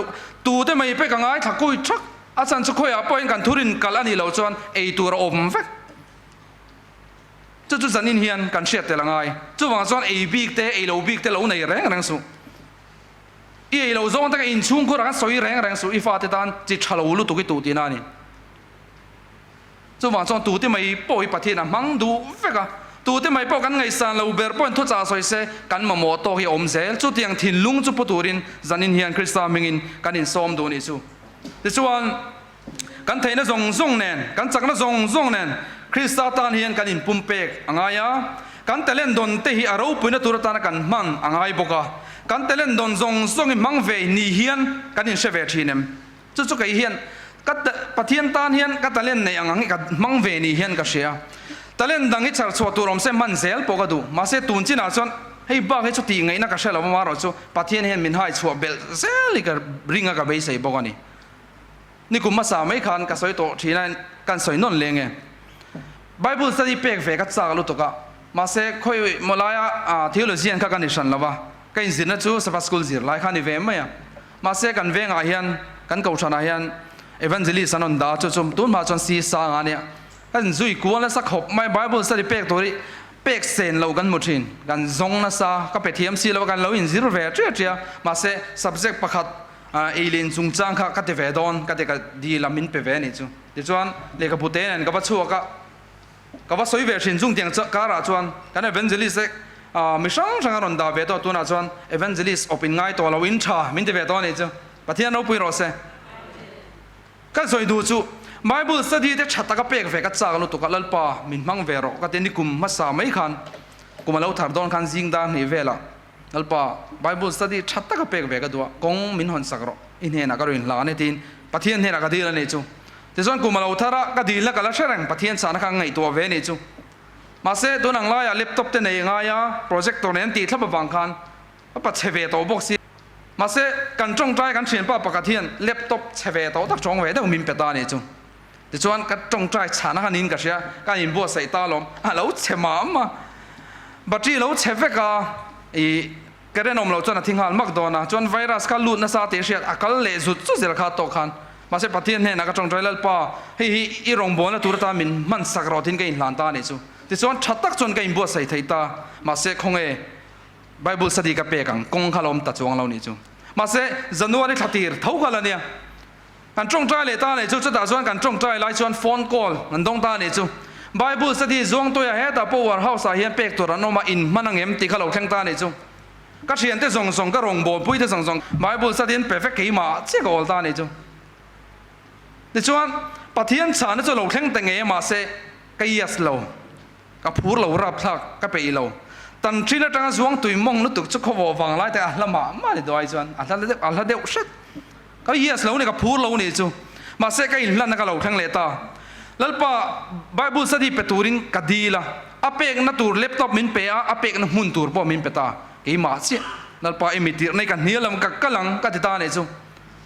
Speaker 1: ตัวแต่ไม่ไปกันง่ายถ้ากุยชักอาจารย์สุขอยปอยกันทุรินกัลอันนี้เราจวนไอตัวเราอมฟักจู่สันนินเฮียนกันเชียดแต่ละไงจู่ว่าจวนไอบิ๊กแต่ไอเราบิ๊กแต่เราในแรงสู้ไอเราจวนแต่อินชุ่มก็รักสวยแรงสู้อีฟ้าที่ตานจิตฉลาดลุตุกิตุตีนั่นนี่จู่ว่าจวนตัวที่ไม่ปอยปะเทียนมังดูฟักตัวที่ไม่ปอกันไงสันเราเบอร์ปอนทุจาสวยเสกันมาโมโตที่อมเสจู่ที่ยังถิ่นลุงจู่ปตูรินสันนินเฮียนคริสต์มิงินกันอินซ้อมดูนี่จู่แต่ส่วนกันไทยน่ะซงเนนกันจักน่ะซงเนนคริสต์ตานเฮียนกันอินปุ่มเป็กอ่างายะกันเตเลนดอนเตหิอารูปุยน่ะตุรตานกันมันอ่างายบกะกันเตเลนดอนซงอิมังเวนี่เฮียนกันอินเชเวทีเนมจู่ๆกันเฮียนกันปะเทียนตานเฮียนกันเตเลนในอ่างกันมังเวนี่เฮียนก็เสียเตเลนดังอิจฉาสวดตัวรมเซมันเซลปกดูมาเซตุนจินาจวนให้บ้าให้ชุดตีไงนักเชลาวมารอจู่ปะเทียนเฮียนมินให้ชัวเบลเซลิกริงกับเบสไอบอกนี่นี่กุมมาสาไม่คันกับสอยโตทีนั้นกันสอยนนเลงไงไบเบิลสตีเป็กเฟกัดจากลุตุกะมาเซค่อยมลายเทโลจีนกันนิชันละวะกันจินนะจู่สปาสกุลจีร์ไลคันอีเวมไหมมาเซกันเวงอาเฮียนกันเกาชันอาเฮียนเอเวนเจลิสันนดาจู่ตุนมาจนซีสางอันเนี้ยกันจุยกวนและสักหบไม่ไบเบิลสตีเป็กตัวนี้เป็กเซนเรากันหมดทินกันซงนะซาก็ไปเทียมซีเรากันเราอินซีร์เวทเจียมาเซ subject ประคัดเอลินจุงจังค่ะกัดเวดอนกัดเกดีลามินเปเวนี่จู่ดิจวนเลกบุเตนกับว่าชัวกับว่าสวยเวชินจุงเตียงการะจวนกันเอเวนเจลิสมิชังช่างรอนดาเวดตัวน่ะจวนเอเวนเจลิสโอปินง่ายตัวเราอินชามินเตเวดอนนี่จู่ปะเทียนเราปุยรอเซกันสวยดูจู่ไบเบิลสตีเตชัดตะกับเป็กเวกัดจากลุตุกัลลปามินมังเวรอกัดนี่กุมมาสาไม่คันกุมเราถาดอนคันซิงดานี่เวล่ะนัลปาไบเบิลสตีชัดตะกับเป็กเวกัดตัวกงมินหันสักรออินเฮนักรุนลาเนตินปะเทียนเฮนักดีละนี่จู่แต่ส่วนกุมเราทาระกัดดีละกัลเชรังปะเทียนสานักไงตัวเวนี่จู่มาเสตัวหนังลายแล็ปท็อปเตนเองายาโปรเจกต์ตัวนี้ตีทับบางคันปัจเจเวตัวบ็อกซี่มาเสกันจงใจกันเฉียนป้าปะกะเทียนแล็ปท็อปเจเวตัวตักจงเวได้มินเปตานี่จู่ ติจวนก็จงใจชานะฮันนินก็เสียก็อินบัวใส่ตาลมเราเชมามาบัดนี้เราเชฟก็ก็ได้นมเราจวนทิ้งหันมักโดนนะจวนไวรัสก็ลุดนะซาเตเชียอากาศเละสุดสุดเสียขาตกขันมาเสพที่เนี่ยนักจงใจเล่าป่าเฮ้ยอีรงบอลนะตัวตามินมันสักเราทิ้งกันหลานตาเนี่ยจูติจวนชัดตักจนกันบัวใส่ไทยตามาเสคงไบเบิลสติกับเปกังกงขลมตัดจวงเราเนี่ยจูมาเสจันทร์วันนี้ทัดทีร์เท่ากันแล้วเนี่ยกันจงใจเลยตาเนี่ยจูจะตัดจวนกันจงใจไล่จวนโฟนคอลกันตรงตาเนี่ยจูไบเบิลสติจวงตัวใหญ่แต่พอวันเฮาสาเหตุเปกตัวนั้นมาอินมันนั่งเอ็มตีขลมแข็งตาเนี่ยจูก็เชียนที่ส่งก็รงบอลพุ้ยที่ส่งไบเบิลสติเพอร์เฟกต์กี่มาเจ้าก็อลตาเนี่ยจูแต่ชวนปฏิญาณฉันจะหลงแข็งแต่เงี้ยมาเสกยัสเรากับพูดเรารับทักกับไปเราตันที่นั่นตั้งสวงตุยมงนุตุกจะขวบฟังไล่แต่ละมาเนี่ยด้วยชวนอัลลาเดวชัดก็ยัสเราเนี่ยกับพูดเราเนี่ยจูมาเสกอินลันนักเราแข็งเลต้าแล้วป่ะไบเบิลสติเปตูรินกัดดีละอเปกนัตูร์แล็ปท็อปมินเปียอเปกนัมุนตูร์พอมินเปตากี่มาเสียแล้วป่ะเอมิตีในกันเนี้ยลำกับกลังกัดตาเนี่ยจู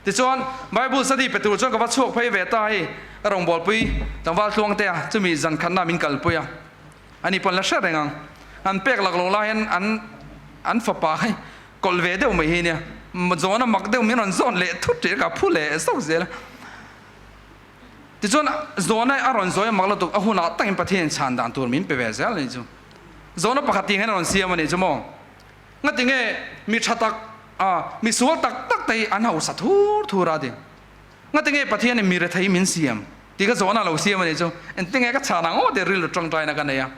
Speaker 1: ที่ส่วนไบเบิลสติเปตูจนกับว่าโชคไปเวทายรองบอลปุยแต่ว่าช่วงเตะจะมีจันขันนามินกัลปุยอันนี้เป็นลักษณะยังอันเป็กหลักลงไล่อันฝับปากกอลเวเดอไม่เห็นเนี่ยมันโซนมักเดอไม่นอนโซนเละทุกทีกับผู้เละสุดเสียละที่ส่วนโซนไอ้อารอนโซนมักเราตุกหุ่นตั้งประเทศชาญด่านตัวมินไปเวเสียเลยจู่โซนปกติให้นอนเสียมันเนี่ยจู่มองงั้นถึงไงมีชัดตักมีสวตักแต่อันเอาสัตว์ทูราดิงั้นถึงไงประเทศนี้มีเรื่องไทยมินเสียมที่ก็โซนเราเสียมันเนี่ยจู่เอ็นถึงไงก็ชาดังโอ้เดี๋ยวเรื่องตรงใจนักกันเนี่ย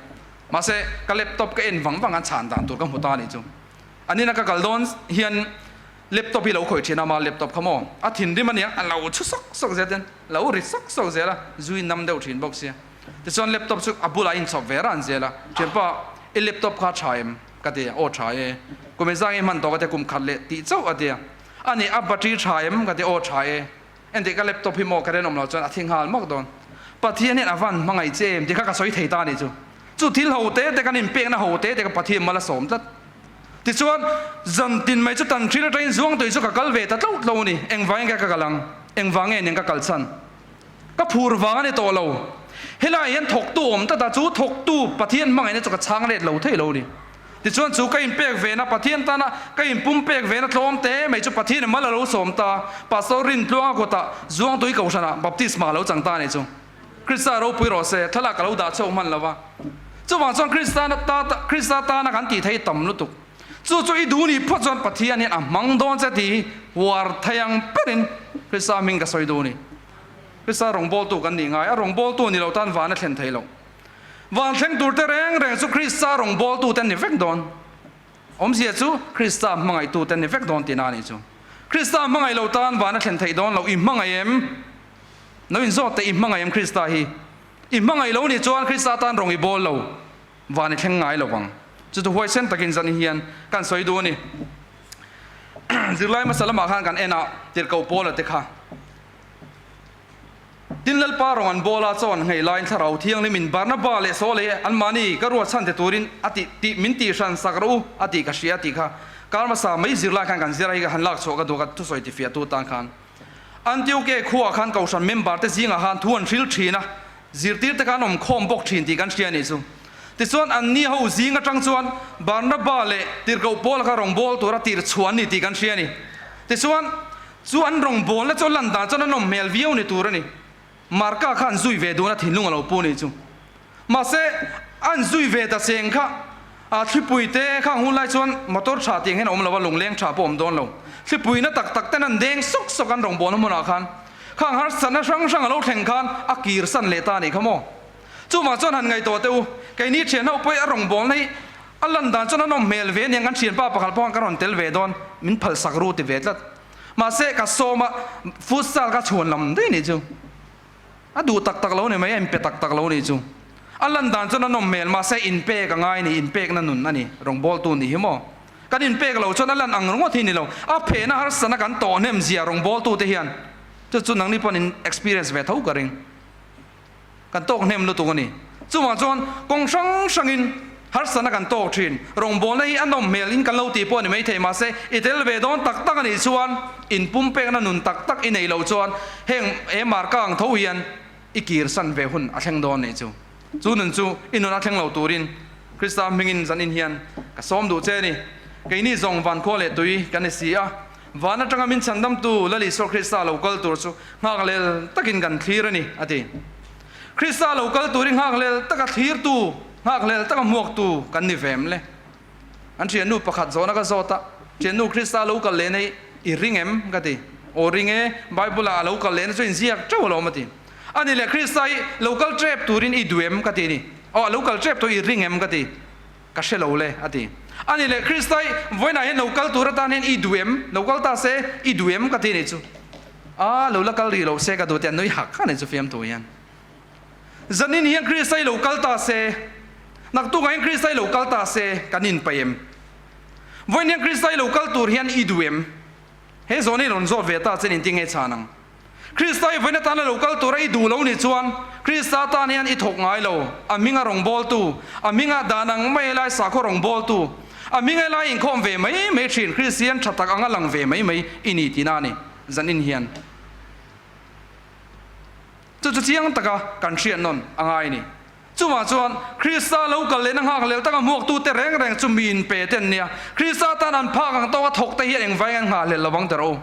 Speaker 1: มาเสกเล็บท็อปก็เอ็นฟังกันชาด่านตัวก็หัวตาเนี่ยจู่อันนี้นักกลโดนเฮียนเล็บท็อปที่เราเคยเชียร์มาเล็บท็อปขโมยถิ่นที่มันเนี่ยเราชุกซอกเสียเด่นเราริซอกเสียละจุยนำเดาถิ่นบอกเสียแต่ส่วนเล็บท็อปสุกอับบุลาอินซอฟต์แวร์อันเสียละเช่นป่ะเล็บท็อปข้าชายก็เดียโอ้ชายกูไม่ทราบมันตัวก็จะกุมขัดเละตีเจ้าก็เดียอันนี้อับบัตรีชายก็เดียโอ้ชายเอ็นเด็กก็เล็บท็อปพิโมก็เดินออกมาจนทิ้งหายมากโดนปะเทียนเนี่ยอวันมังไงเจมที่ข้าก็สวยไทยตาเนี่ยจู่ที่เราเตะแต่กันอินเปียกนะเราเตะแต่กับปะเทียนมาละสมตัดที่ส่วนจันทินไม่จุดตันที่เราใจส่วงตัวจุดกับกัลเวตัดเรานี่เอ็งวางแกกับกลังเอ็งวางเองกับกัลสันก็พูดวางในตัวเราเฮล่าเห็นถกตู้ผมแต่จู่ถกตู้ปะเทียนมังไงเนี่ยจุดกับช้างเล็ดเราเท่เราดิที่ส่วนจู่ก็อินเปียกเวนะปะเทียนตานะก็อินปุ่มเปียกเวนะทลมเตะไม่จุดปะเทียนมาละเราสมตาปัสสาวรินตัวก็ตาส่วงตัวอีกเขาชนะบัพติสมาเราจังตาเนี่ยจู่คริสต์เราปุยรอเซ่ทลากเราด่าเจ้ามันละวะจู่ว่าส่วนคริสต์ตานะกันตีไทยต่ำลุตุกจู่อีดูนี่พอจนปะเทียนเนี่ยมังโดนจะตีวาร์ทยังเป็นคริสต์มิงก็สวยดูนี่คริสต์รองบอลตัวกันนี่ไงรองบอลตัวนี่เราตั้งวานเทนไทยเราวานเทนตัวเตะแรงจู่คริสต์รองบอลตัวเต็นนี่เฟกโดนเสียจู่คริสต์มังไงตัวเต็นนี่เฟกโดนตีนานี่จู่คริสต์มังไงเราตั้งวานเทนไทยโดนเราอิมมังไงเราอินโซแต่อิมมังไงคริสต์ฮีอิมมังไงเรานี่จวนคริสต์ตั้งรองอีบอลเราวานเทนไงเราวังจุดหัวเส้นตะกินจันเฮียนกันสวยดูนี่จึงไล่มาสลับมาขันกันเอ็นะเดี๋ยวเขาโพลติค่ะดินเล่ปารอนโบลาจอนให้ไลน์ทาราวเที่ยงนี่มินบาร์นาบาเลโซเลอันมานี่ก็รัวชันเตตูรินอติติมินตีชันสักรูอติกัชยาติค่ะการมาสาไม่จึงไล่ขันกันจึงไล่กันหันลักโชกันดูกันทุสวยติเฟียตูตังขันอันเดียวเกขัวขันเก่าชันเมมบาร์เตจิงอาหารทวนฟิลชีนะจิรติร์ตะการนมคอมบกชีนติกันเชียนี่ซูที่ส่วนอันนี้เขาจิงกับจังส่วนบาร์นาบาเลตีร์เกาโบลกับรองโบลตัวตีร์ชวนนี่ตีกันเชียนี่ที่ส่วนรองโบลและจนลันดาจนนมเมลวิโอนี่ตัวนี่มาร์ก้าขันซุยเวดูนะทิ้งลุงเราปูนี่จูมาเสอันซุยเวตเสียงค่ะที่ปุยเตะข้างหุ่นไล่ชวนมอเตอร์ชาติงให้เราเราว่าลงเลี้ยงชาปอมโดนเราที่ปุยน่ะตักแต่นั่นเด้งสุกกันรองโบลนั่นมันอาคันข้างหันสันช่างเราแข่งขันอากีร์สันเลตานี่ขโมจู่มาจนหันไงตัวเต้าไก่นี้เชียนเอาไปรองบอลในอัลลันดานจนนั่นเมลเวนยังกันเชียนป้าปะขัลป้องกันรอนเทลเวดอนมินพัลสักรูติเวดลัดมาเสกกับโซมาฟุตซาลกับชวนลำได้นี่จู่ดูตักเราเนี่ยไม่เอ็มเปตักเรานี่จู่อัลลันดานจนนั่นเมลมาเสอินเปกับไงนี่อินเปกนั่นนุ่นนั่นนี่รองบอลตัวนี้เหรอกันอินเปกเราจนอัลลันอังรู้ว่าที่นี่เราเพน่าฮัสนักันต่อเนี่ยมเสียรองบอลตัวเทียนจู่นังนี่ปนิน experience เวทเท่ากันเองกันโตกเนี่ยมรู้ตัวนี้จู่ว่าจนกงช่างอินฮัสนักันโตชินรองบอลในอันนมเมลินกันเราตีปอนไม่เทมาเสอิตาลีเวดอนตักกันอีชวนอินปุ่มเปกนั่นนุ่นตักอินในเราชวนเฮงมาร์กังทวีน ikir san ve hun atheng don nei chu nun chu inun atheng lo turin Krista mingin zan in hian ka som du che ni ke ni zong van ko le tui kan si a wana tanga min chandam tu lali so Krista local tur chu ngak lel takin gan thlir ani ati Krista local turing ngak lel taka thlir tu ngak lel taka muak tu kan ni vem le an thian nu pakhat zona ka zota thian nu Krista local le nei I ringem gati o ringe Bible a local le so in ziak tawlo mati ani le Krista local trap turin I duem gati ni o local trap to I ringem gati ka shelo le ati ani le Krista voina hen local turatan hen I duem local ta se I duem gati ni chu a local ri lo se ka do ten noi hak khan chu fiam to yan zanin hian Krista local ta se nak tu ngai Krista local ta se kanin payem voin hian Krista local tur hian I duem he zoni lon zo veta chen in ting he chanang Krista voin ta na local tur I du lo ni chuan Krista ta hian I thok ngai lo aminga rong bol tu aminga danang mai lai sa kho rong bol tu aminga lai in khom ve mai me thin Christian thatak anga lang ve mai mai ini tinani zanin hian chu chiang taka kan thian non angai ni chuwa chuan Krista local le nang hak le taka muak tu te reng reng chumin pe ten nia Krista tan an phak ang to thok te hi eng vai ang ha le lawang tero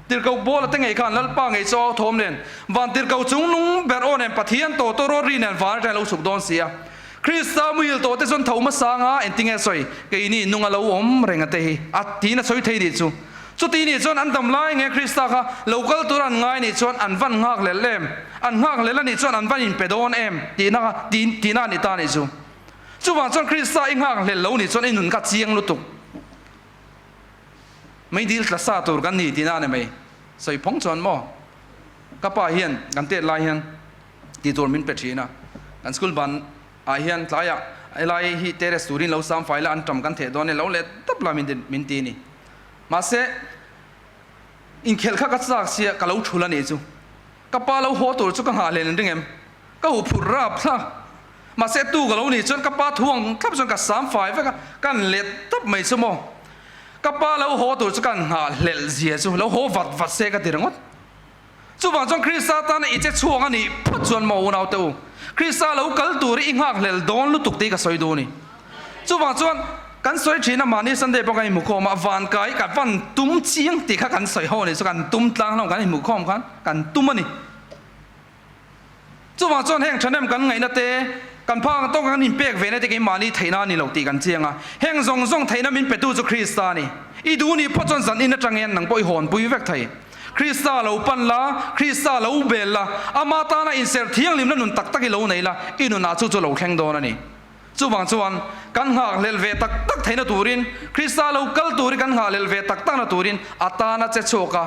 Speaker 1: tir kau bol te ngai khan lal pa ngai cho thom len van tir kau chung nung ber on en pathian to ro ri nen van ta lo suk don sia Krista muil to te son thoma sanga en tinge soi ke ni nunga lo om renga te hi atina soi thei di chu ti ni chon an dam lai nge Krista kha local turan ngai ni chon an van ngak le lem an ngak le la ni chon an van in pedon em tina ni ta ni chu wa chon Krista ing hak le lo ni chon inun ka chiang lu tuk mai dil tla sa tur kan ni tina ne mai soi phong chon mo ka pa hian kan te lai hian ti tur min pe thina kan school ban a hian tlaya ai hi teres turin lo sam faila an tam kan the don ne lo le tapla min ti ni ma se in khel kha ka chak sia ka lo thula ni chu ka pa lo ho tur chu ka ha len ring em ka hu phur ra phla ma se tu ka lo ni chon ka pa thuang thap chon ka sam fai ka kan let tap mai chu mo ka pa lo ho tur chu kan ha lel zia chu lo ho vat se ka tirangot chu wang chong Krista ta na I che chuang ani phat chuan mo nau te Krista lo kal tur I ngak lel don lu tuk te ka soi do ni chu wang chuan kan soi thina mani Sunday pa kai mu khom ma van kai ka van tum chiang ti kha kan soi ho ni so kan tum tlang no kan mu khom kan tum ani chu wa chon heng thanem kan ngai na te kan phang to kan in pek ve na te ke mani theina ni lo ti kan chianga heng zong zong theina min pe tu chu Krista ni I du ni pho chon zan in atangyen nang poi hon pui vek thai Krista lo pan la Krista lo bel la amata na in ser thiang lim na nun tak tak I lo nei la inu na chu lo kheng do na ni chu wang chuan kan hak lel ve tak tak theina turin Krista lo kal turi kan ha lel ve tak tak na turin atana che choka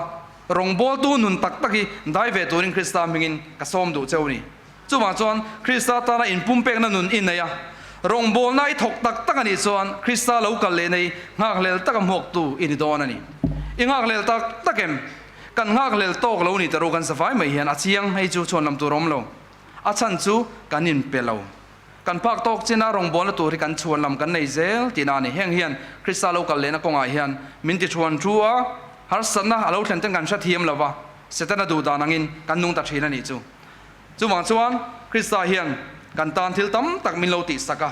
Speaker 1: rong bol tu nun tak taki dai ve turin Krista mingin ka som du cheuni chu wang chuan Krista ta na in pumpek na nun in ya rong bol na I thok tak tak ani chuan Krista lo kal le nei ngak lel tak am hok tu in don ani ingak lel tak takem kan ngak lel tok lo ni te ro kan safai mai hian achiang hei chu chon lam tu rom lo a chan chu kanin pelo kan pak tok china rong bon la turi kan chuan lam kan nei zel tina ni heng hian Krista local le na konga hian min ti chuan thua har sanna alo thlen ten kan sha thiam lawa setana du danangin kan nung ta thina ni chu wang chuan Krista hian kan tan thil tam tak min lo ti saka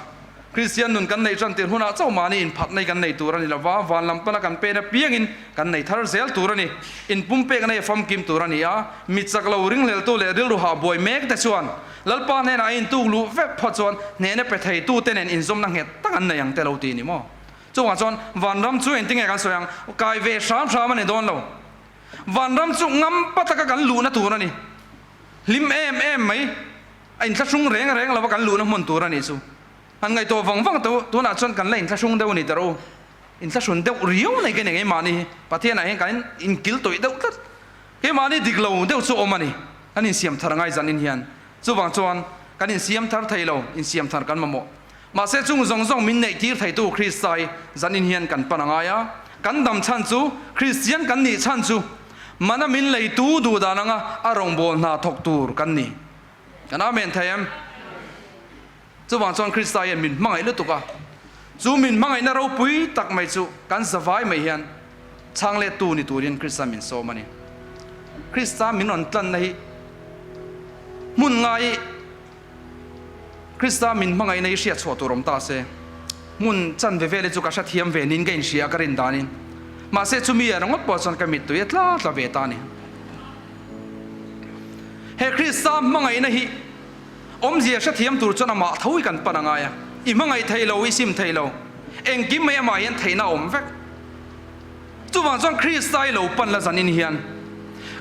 Speaker 1: Christian nun kan nei chan tir huna chau mani in phat nei kan nei turani lawa van lam pana kan pe na piangin kan nei thar zel turani in pumpe kan nei fam kim turani ya mi chak lo ring lel to le ril ru ha boy mek ta chuan lalpa ne na in tu lu vek phat chuan ne ne pe thei tu tenen in zom nang het takan nei ang te lo ti ni mo chu wa chuan van ram chu en ting e kan soyang kai ve sham sham ne don lo van ram chu ngam pataka kan lu na turani lim em mai in tla sung reng reng lawa kan lu na mon turani chu an ngai to vang to na chon kan lein tla sung deu ni taro in tla sun deu riu nei ke nei mani pathian a hen kan in kil toi deu tat ke mani diklo deu chu omani an in siam thar ngai zan in hian chu wang chuan kan in siam thar thailo in siam thar kan mamo ma se chung zong zong min nei tir thai tu Christai zan in hian kan pananga ya kan dam chan chu Christian kan ni chan chu mana min lei tu du dananga arong bol na thok tur kan ni kan amen thayam chu wang chuan Christai min mangai lu tuka chu min mangai na ro pui tak mai chu kan zawai mai hian changle tu ni turin Krista min so mani Krista min on tlan nei mun ngai Krista min mangai nei sia chho turom ta se mun chan ve ve le chu ka sha thiam ve nin gain sia karin danin ma se chumi rangot po chon ka mit tu etla tla ve ta ni he Krista mangai na hi om zia sha thiam tur chona ma thui kan pananga ya I mangai thailo isim thailo eng kim mai ma yan thaina om vek chu wang chon Krista lo pan la zanin hian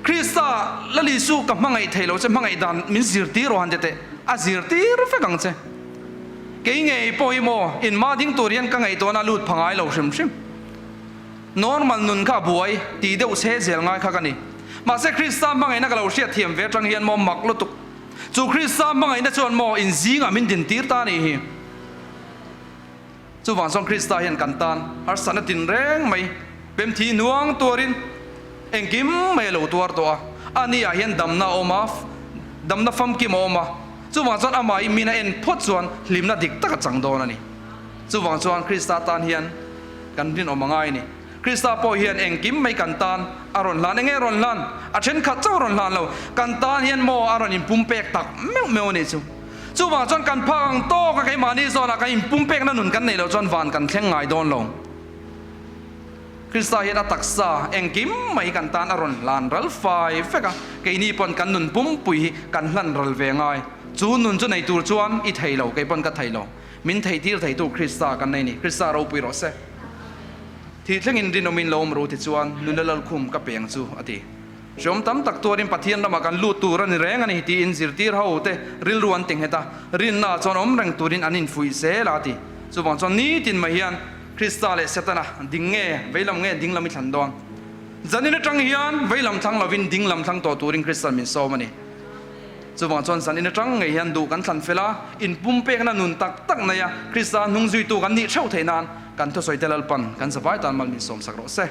Speaker 1: Krista la li su ka mangai thailo che mangai dan min zir ti ro han dete a zir ti ro fe gang che ke nge poimo in ma ding turian ka ngai to na lut phangai lo shim shim normal nun kha buai ti deuh se zel ngai kha kani ma se Krista mangai na ka lo sia thiam ve tang hian mo mak lo tuk chu Krista mangai na chon mo in zinga min din tir ta ni hi chu wang song Krista hian kan tan har sana tin reng mai pem thi nuang turin engkim mai lo tuar to ani a hian damna oma damna fam ki oma chu wang chon amai mina en phot chuan limna dik tak chang don ani chu wang chuan Krista tan hian kan din omangai ni Krista po hian engkim mai kan tan aron lan enge ron lan a then khat chaw ron lan lo kan tan hian mo aron in pumpek tak meu ni chu wang chon kan phang to ka kai mani zona ka in pumpek na nun kan nei lo chon van kan thleng ngai don lo Krista hian ataksa engkim mai kan tan aron lan ral fai feka ke ni pon kan nun pumpui kan hlan ral ve ngai chu nun chu nei tur chuan I thailo ke pon ka thailo min thei tir thei tu Krista kan nei ni Krista ro pui ro se thi thleng in rinomin lom ro ti chuan nunalal khum ka peng chu ati jom tam tak tuarin pathian lama kan lu tur ani reng ani ti in zir tir ho te ril ruan ting heta rin na chon om reng turin anin fui se la ti chu bang chon ni tin mai hian Krista le setana dinge veilam nge dinglam I thlan dong zanin atang hian veilam thang lovin dinglam thang to turin Krista min so mani chu bang chon zanin atang nge hian du kan thlan fela in pumpek na nun tak tak na ya Krista nung zui tu kan ni thau theinan kan tho soitelal pan kan savai tan mal min som sakro se